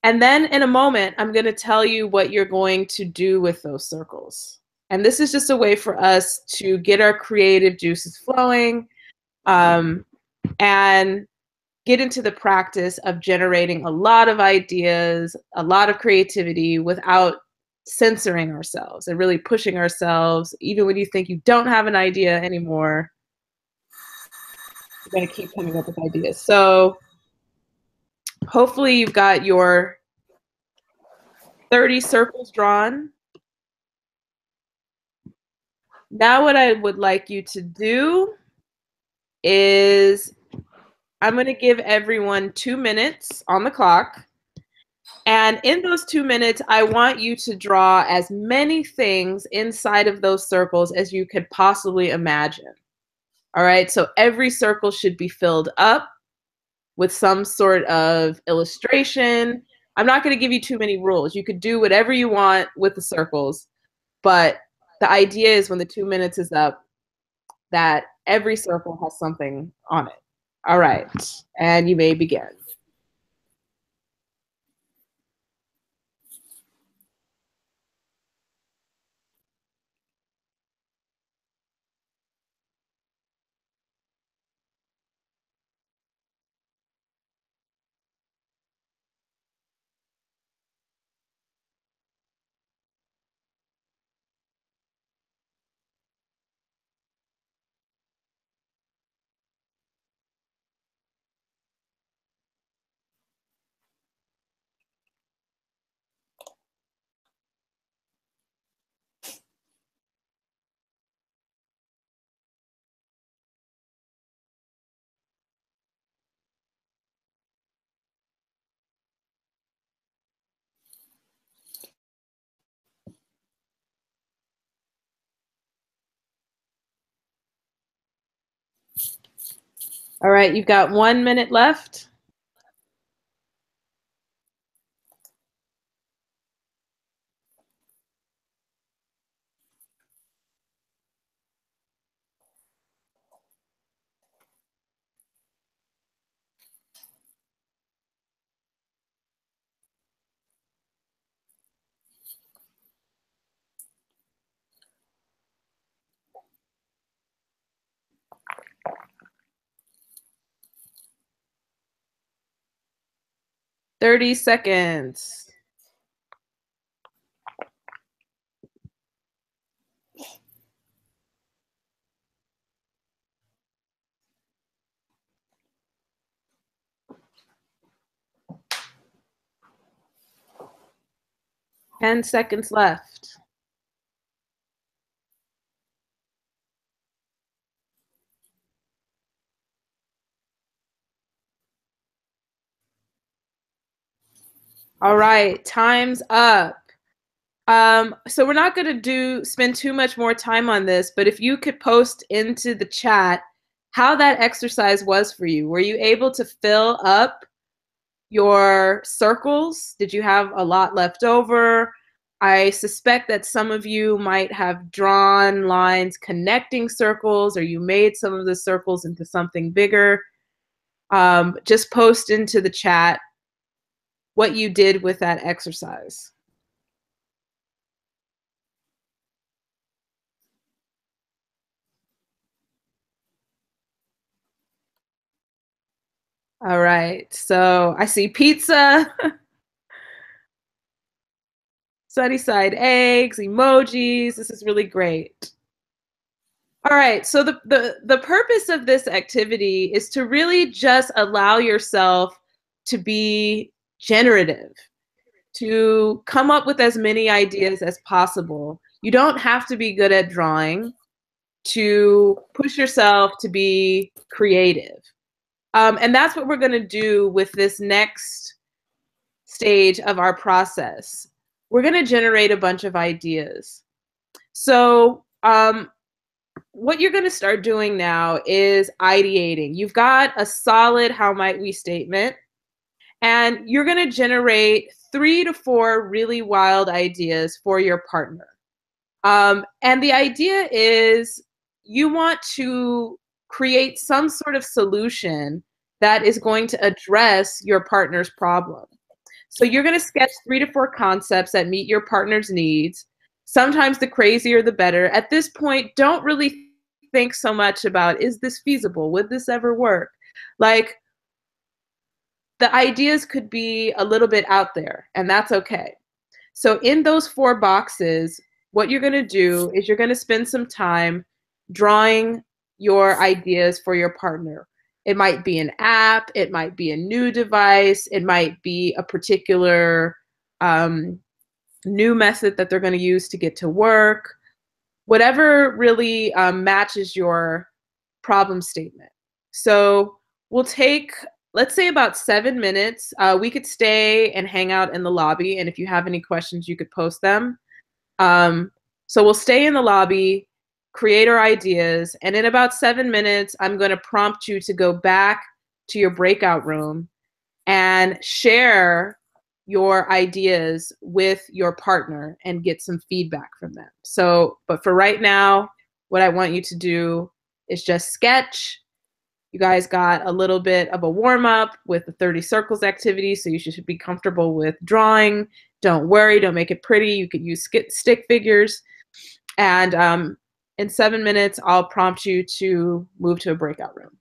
And then in a moment, I'm going to tell you what you're going to do with those circles. And this is just a way for us to get our creative juices flowing and get into the practice of generating a lot of ideas, a lot of creativity without censoring ourselves and really pushing ourselves. Even when you think you don't have an idea anymore, you're going to keep coming up with ideas. So hopefully you've got your 30 circles drawn. Now what I would like you to do is I'm going to give everyone 2 minutes on the clock. And in those 2 minutes, I want you to draw as many things inside of those circles as you could possibly imagine. All right, so every circle should be filled up with some sort of illustration. I'm not going to give you too many rules. You could do whatever you want with the circles, but the idea is when the 2 minutes is up, that every circle has something on it. All right, and you may begin. All right, you've got 1 minute left. 30 seconds. Ten seconds left. All right, time's up. So we're not going to spend too much more time on this, but if you could post into the chat how that exercise was for you. Were you able to fill up your circles? Did you have a lot left over? I suspect that some of you might have drawn lines connecting circles, or you made some of the circles into something bigger. Just post into the chat what you did with that exercise. All right, so I see pizza, sunny side eggs, emojis. This is really great. All right, so the purpose of this activity is to really just allow yourself to be generative, to come up with as many ideas as possible. You don't have to be good at drawing to push yourself to be creative. And that's what we're going to do with this next stage of our process. We're going to generate a bunch of ideas. So what you're going to start doing now is ideating. You've got a solid how might we statement, and you're going to generate 3 to 4 really wild ideas for your partner. And the idea is you want to create some sort of solution that is going to address your partner's problem. So you're going to sketch 3 to 4 concepts that meet your partner's needs. Sometimes the crazier the better. At this point, don't really think so much about, is this feasible? Would this ever work? Like, the ideas could be a little bit out there, and that's okay. So in those 4 boxes, what you're going to do is you're going to spend some time drawing your ideas for your partner. It might be an app, it might be a new device, it might be a particular new method that they're going to use to get to work, whatever really matches your problem statement. So we'll take, let's say, about 7 minutes. We could stay and hang out in the lobby, and if you have any questions, you could post them. So we'll stay in the lobby, create our ideas, and in about 7 minutes, I'm going to prompt you to go back to your breakout room and share your ideas with your partner and get some feedback from them. So, but for right now, what I want you to do is just sketch. You guys got a little bit of a warm up with the 30 circles activity, so you should be comfortable with drawing. Don't worry, don't make it pretty. You could use stick figures. And in 7 minutes, I'll prompt you to move to a breakout room.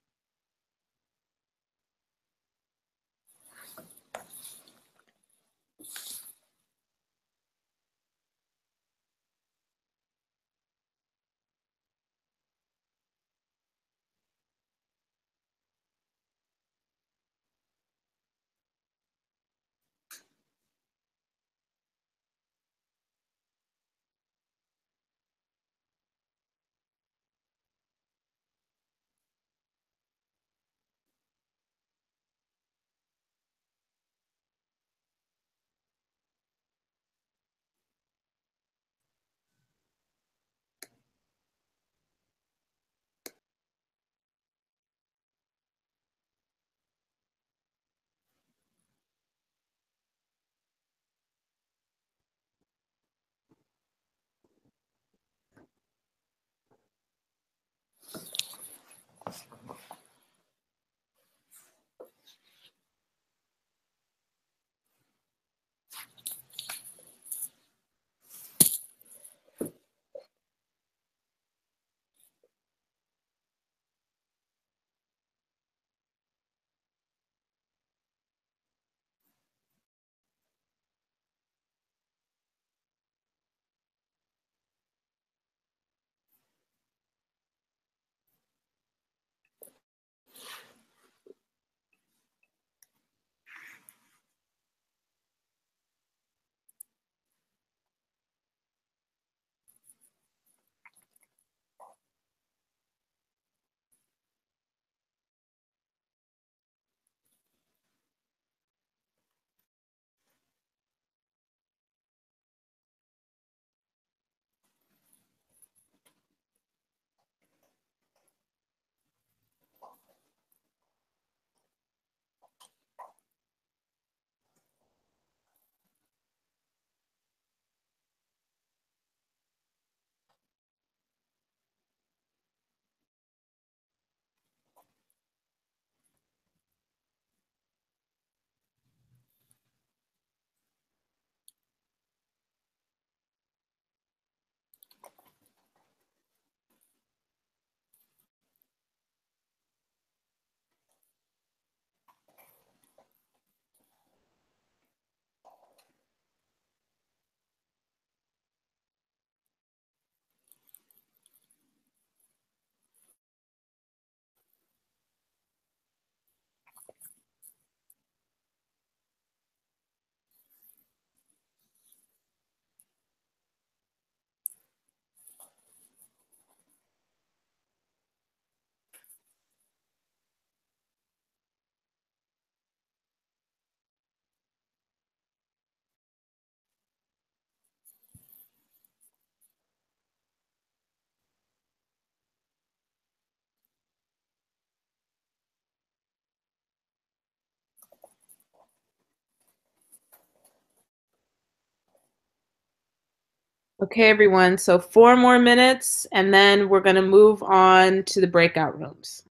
Okay, everyone. So 4 more minutes, and then we're going to move on to the breakout rooms.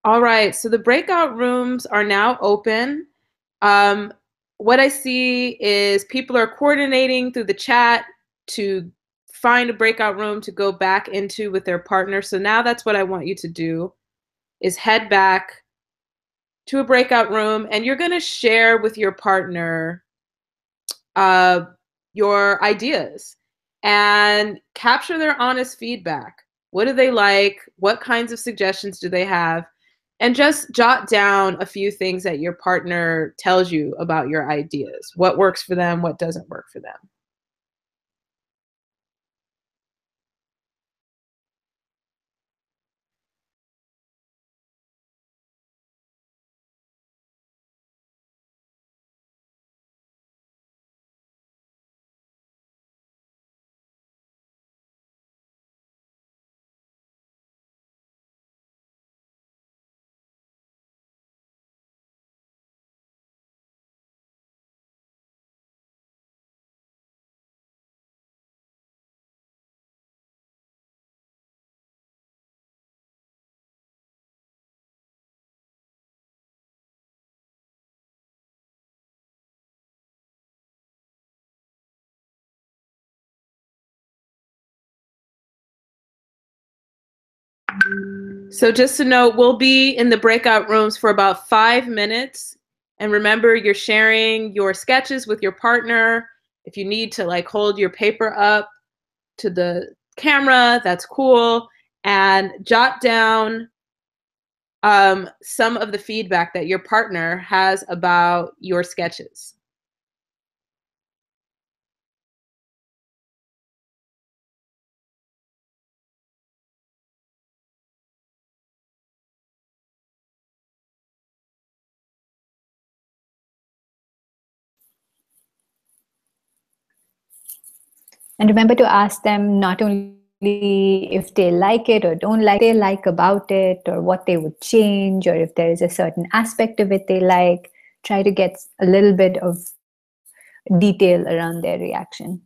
All right, so the breakout rooms are now open. Um, what I see is people are coordinating through the chat to find a breakout room to go back into with their partner. So now that's what I want you to do is head back to a breakout room, and you're going to share with your partner uh, your ideas and capture their honest feedback. What do they like? What kinds of suggestions do they have? And just jot down a few things that your partner tells you about your ideas. What works for them, what doesn't work for them. So just to note, we'll be in the breakout rooms for about 5 minutes. And remember, you're sharing your sketches with your partner. If you need to like hold your paper up to the camera, that's cool. And jot down some of the feedback that your partner has about your sketches.
And remember to ask them not only if they like it or don't like, they like about it, or what they would change, or if there is a certain aspect of it they like. Try to get a little bit of detail around their reaction.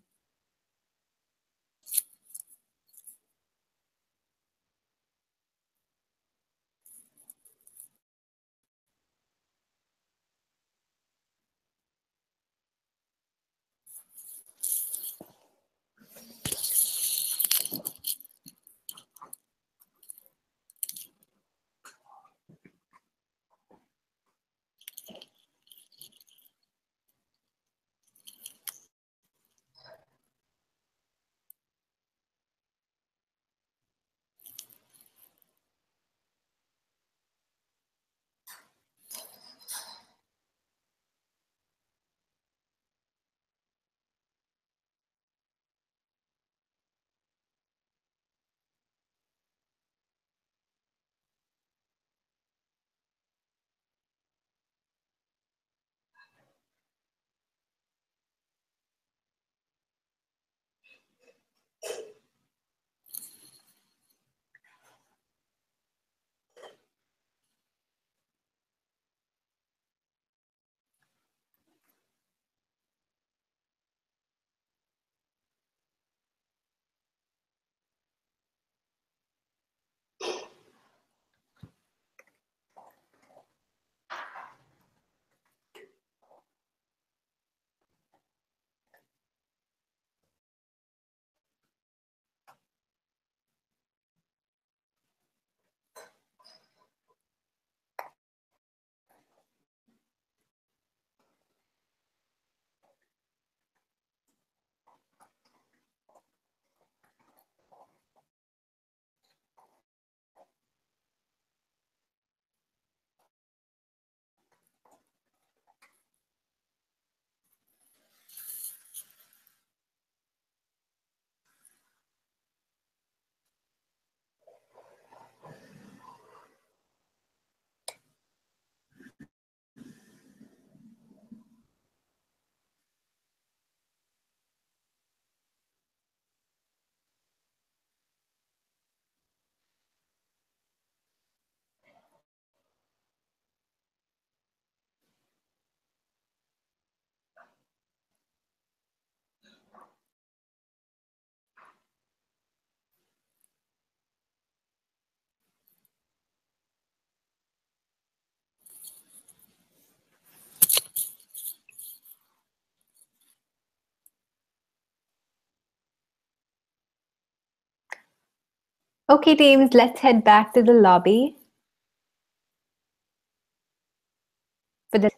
Okay, teams, let's head back to the lobby for the.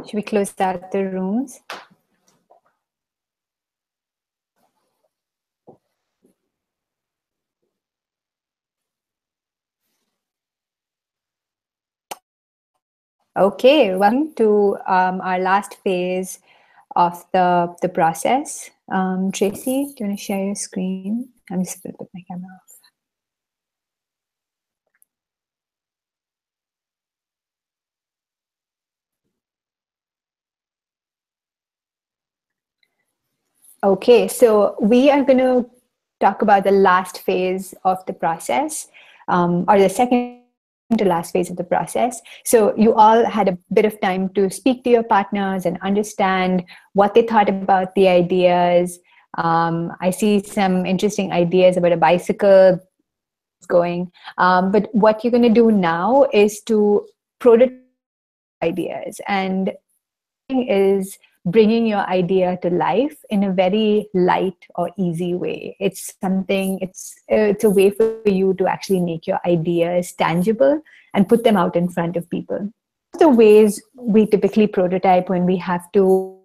Should we close out the rooms? Okay, welcome to our last phase of the process. Tracy, do you want to share your screen? I'm just going to put my camera off. Okay, so we are going to talk about the last phase of the process, or the second to last phase of the process. So you all had a bit of time to speak to your partners and understand what they thought about the ideas. I see some interesting ideas about a bicycle going. But what you're going to do now is to prototype ideas, and is bringing your idea to life in a very light or easy way. It's a way for you to actually make your ideas tangible and put them out in front of people. The ways we typically prototype when we have to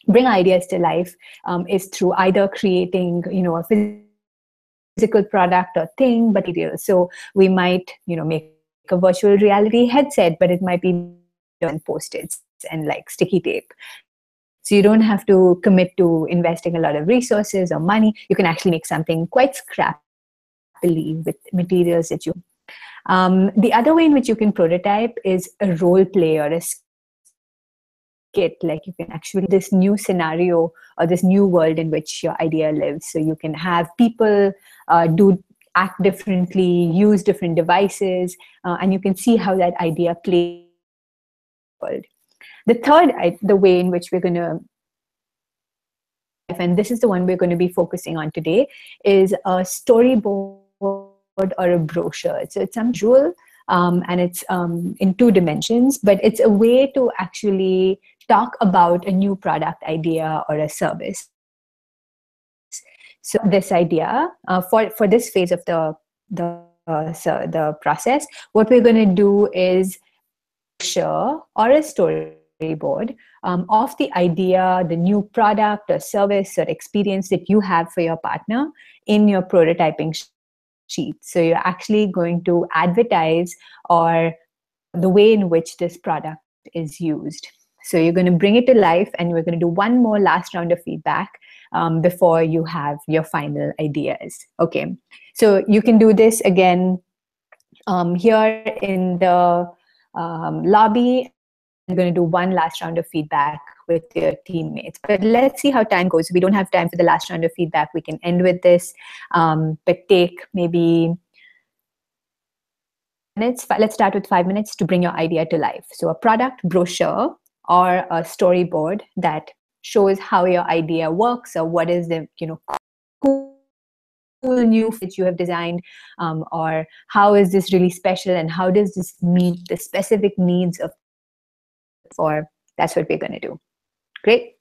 bring ideas to life is through either creating, a physical product or thing, but material. So we might, make a virtual reality headset, but it might be on Post-its and like sticky tape. So you don't have to commit to investing a lot of resources or money. You can actually make something quite scrappily with materials that you. The other way in which you can prototype is a role play or a skit. Like you can actually this new scenario or this new world in which your idea lives. So you can have people act differently, use different devices, and you can see how that idea plays. The way in which we're going to, and this is the one we're going to be focusing on today, is a storyboard or a brochure. So it's some visual and it's in 2 dimensions, but it's a way to actually talk about a new product idea or a service. So this idea for this phase of the process, what we're going to do is brochure or a storyboard of the idea, the new product or service or experience that you have for your partner in your prototyping sheet. So you're actually going to advertise or the way in which this product is used. So you're going to bring it to life, and we're going to do one more last round of feedback before you have your final ideas. Okay, so you can do this again here in the lobby. I'm going to do one last round of feedback with your teammates. But let's see how time goes. If we don't have time for the last round of feedback, we can end with this. But take maybe minutes. Let's start with 5 minutes to bring your idea to life. So a product brochure or a storyboard that shows how your idea works, or what is the cool new that you have designed, or how is this really special, and how does this meet the specific needs of. Or that's what we're going to do. Great.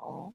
Oh,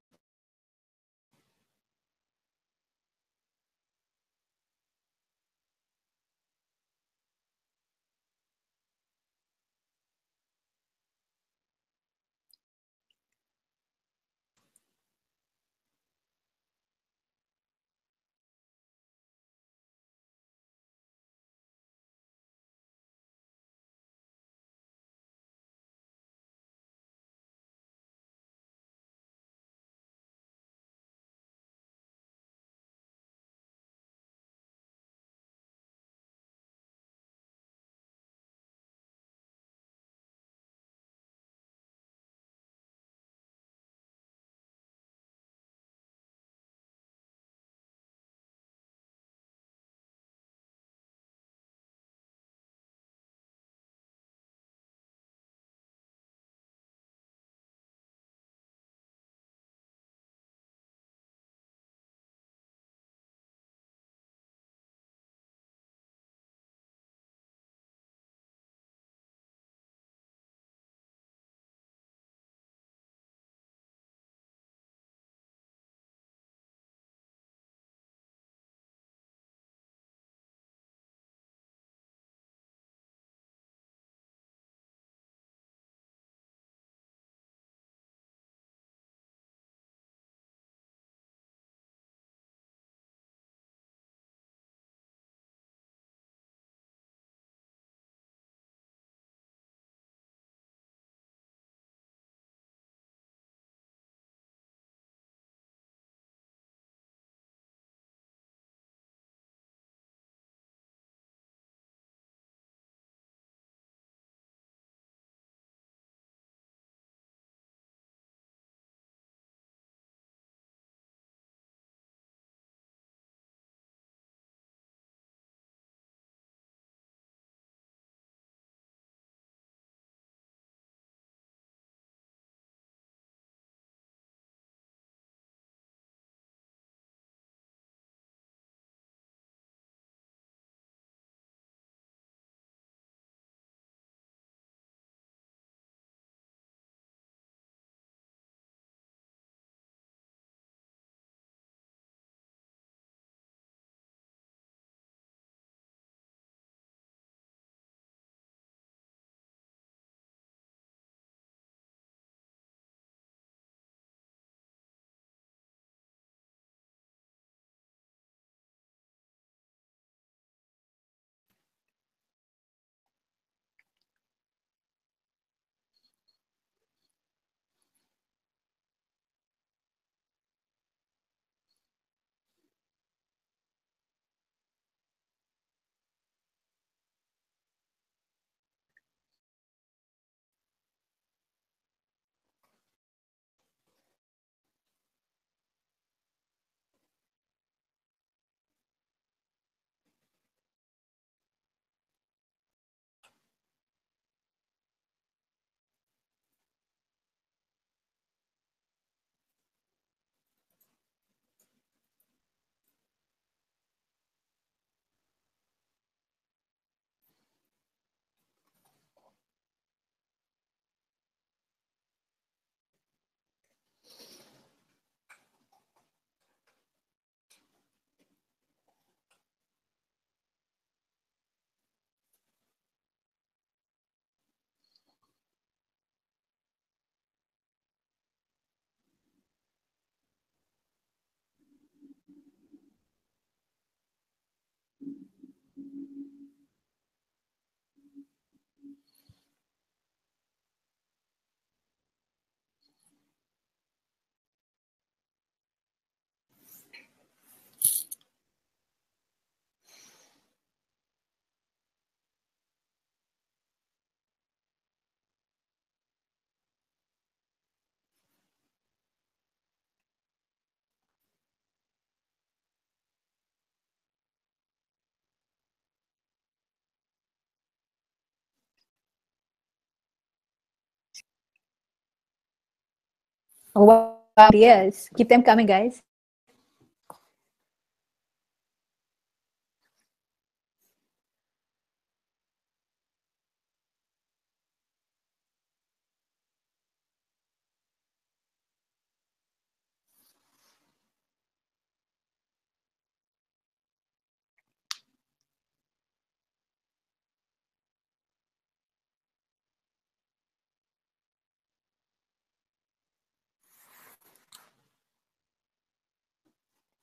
wow, ideas. Keep them coming, guys.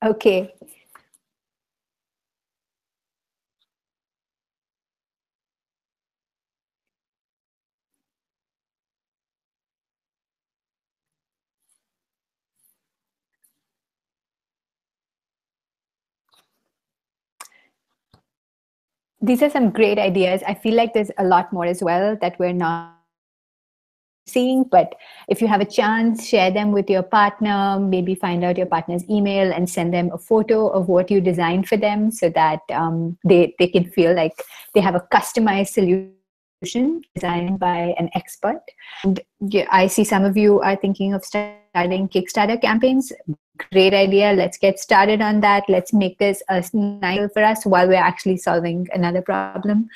Okay. These are some great ideas. I feel like there's a lot more as well that we're not seeing, but if you have a chance, share them with your partner, maybe find out your partner's email and send them a photo of what you designed for them so that they can feel like they have a customized solution designed by an expert. And yeah, I see some of you are thinking of starting Kickstarter campaigns. Great idea. Let's get started on that. Let's make this a nice for us while we're actually solving another problem.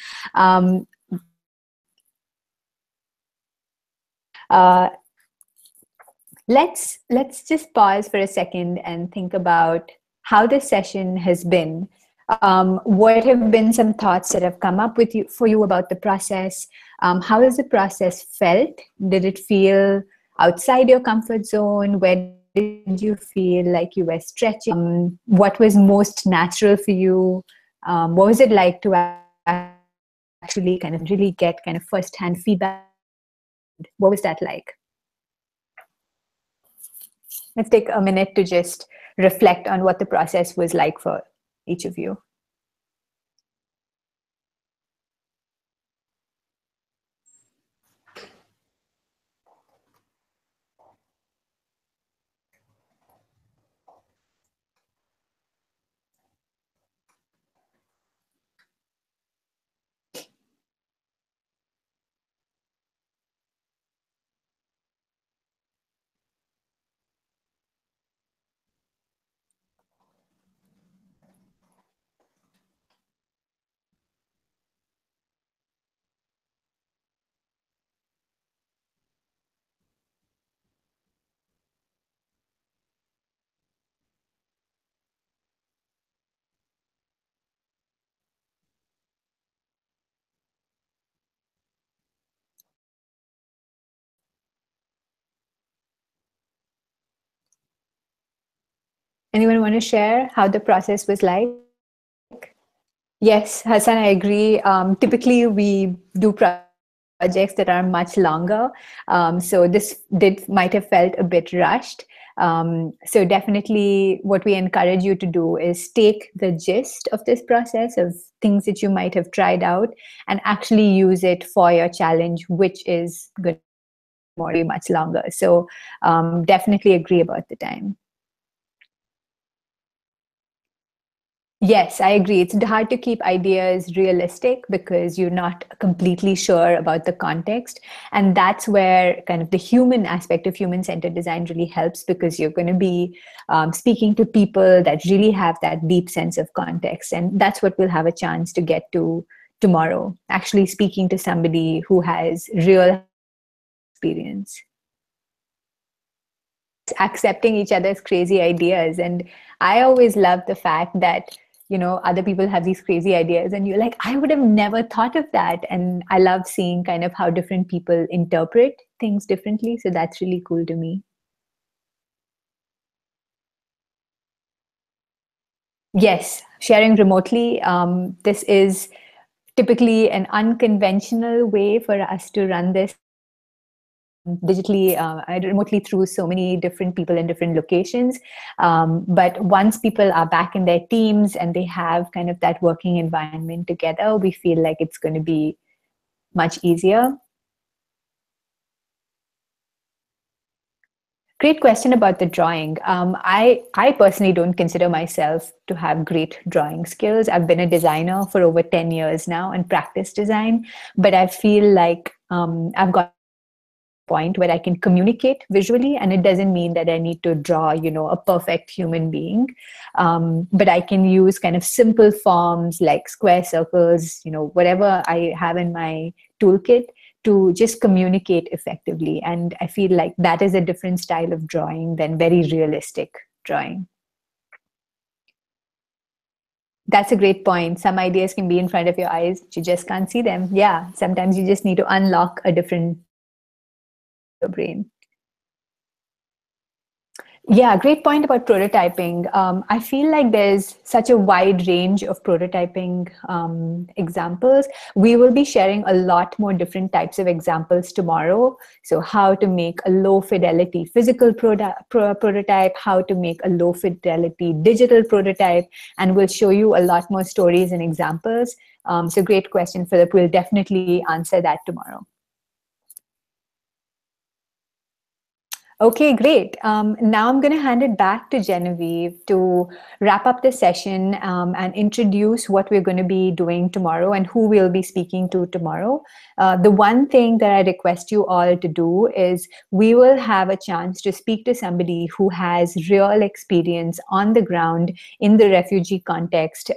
Let's just pause for a second and think about how this session has been. What have been some thoughts that have come up with you for you about the process? How has the process felt? Did it feel outside your comfort zone? Where did you feel like you were stretching? What was most natural for you? What was it like to actually kind of really get kind of first-hand feedback? What was that like? Let's take a minute to just reflect on what the process was like for each of you. Anyone want to share how the process was like? Yes, Hassan, I agree. Typically, we do projects that are much longer. So this might have felt a bit rushed. So definitely what we encourage you to do is take the gist of this process of things that you might have tried out and actually use it for your challenge, which is going to be much longer. So definitely agree about the time. Yes, I agree. It's hard to keep ideas realistic because you're not completely sure about the context. And that's where kind of the human aspect of human-centered design really helps, because you're going to be speaking to people that really have that deep sense of context. And that's what we'll have a chance to get to tomorrow, actually speaking to somebody who has real experience. Accepting each other's crazy ideas. And I always love the fact that other people have these crazy ideas and you're like, I would have never thought of that. And I love seeing kind of how different people interpret things differently. So that's really cool to me. Yes, sharing remotely. This is typically an unconventional way for us to run this digitally, remotely through so many different people in different locations. But once people are back in their teams and they have kind of that working environment together, we feel like it's going to be much easier. Great question about the drawing. I personally don't consider myself to have great drawing skills. I've been a designer for over 10 years now and practiced design, but I feel like I've got point where I can communicate visually, and it doesn't mean that I need to draw, a perfect human being, but I can use kind of simple forms like square, circles, whatever I have in my toolkit to just communicate effectively. And I feel like that is a different style of drawing than very realistic drawing. That's a great point. Some ideas can be in front of your eyes, you just can't see them. Yeah, sometimes you just need to unlock a different brain. Yeah, great point about prototyping. I feel like there's such a wide range of prototyping examples. We will be sharing a lot more different types of examples tomorrow. So how to make a low fidelity physical prototype, how to make a low fidelity digital prototype, and we'll show you a lot more stories and examples. So great question, Philip. We'll definitely answer that tomorrow. Okay, great. Now I'm going to hand it back to Genevieve to wrap up the session and introduce what we're going to be doing tomorrow and who we'll be speaking to tomorrow. The one thing that I request you all to do is we will have a chance to speak to somebody who has real experience on the ground in the refugee context,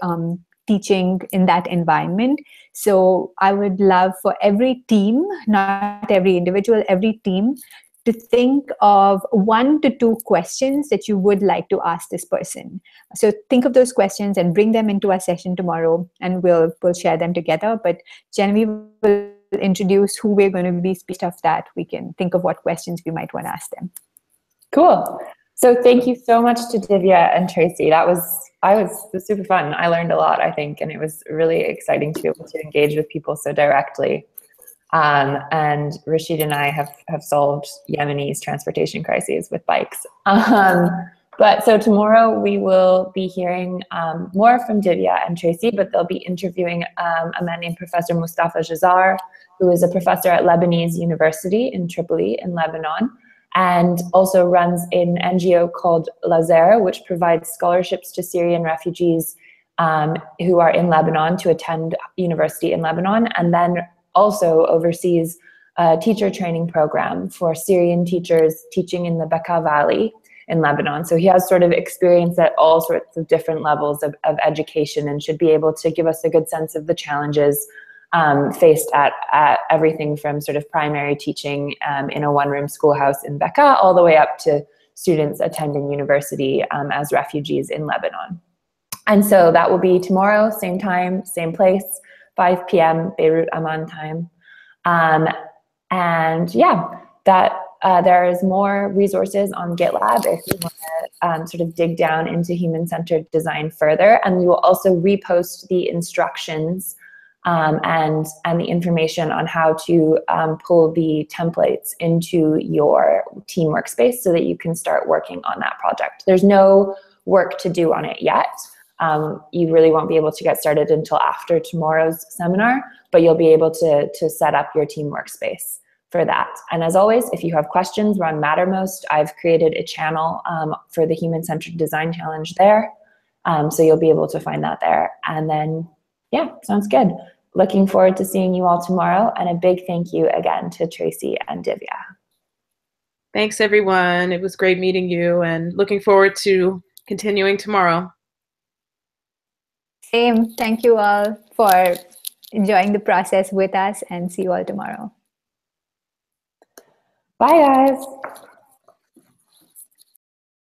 teaching in that environment. So I would love for every team, not every individual, every team, to think of 1 to 2 questions that you would like to ask this person. So think of those questions and bring them into our session tomorrow, and we'll share them together. But Genevieve will introduce who we're going to be speaking of that. We can think of what questions we might want to ask them.
Cool. So thank you so much to Divya and Tracy. It was super fun. I learned a lot, I think, and it was really exciting to be able to engage with people so directly. And Rashid and I have solved Yemenis transportation crises with bikes. But so tomorrow we will be hearing more from Divya and Tracy, but they'll be interviewing a man named Professor Mustafa Jazar, who is a professor at Lebanese University in Tripoli in Lebanon, and also runs an NGO called Lazer, which provides scholarships to Syrian refugees who are in Lebanon to attend university in Lebanon, and then also oversees a teacher training program for Syrian teachers teaching in the Bekaa Valley in Lebanon. So he has sort of experience at all sorts of different levels of education and should be able to give us a good sense of the challenges faced at everything from sort of primary teaching in a one-room schoolhouse in Bekaa all the way up to students attending university as refugees in Lebanon. And so that will be tomorrow, same time, same place, 5 p.m. Beirut Amman time. And yeah, that there is more resources on GitLab if you want to sort of dig down into human-centered design further. And we will also repost the instructions and the information on how to pull the templates into your team workspace so that you can start working on that project. There's no work to do on it yet. You really won't be able to get started until after tomorrow's seminar, but you'll be able to set up your team workspace for that. And as always, if you have questions, we're on Mattermost. I've created a channel for the Human-Centered Design Challenge there. So you'll be able to find that there. And then, yeah, sounds good. Looking forward to seeing you all tomorrow. And a big thank you again to Tracy and Divya.
Thanks, everyone. It was great meeting you and looking forward to continuing tomorrow.
Same. Thank you all for enjoying the process with us, and see you all tomorrow.
Bye, guys.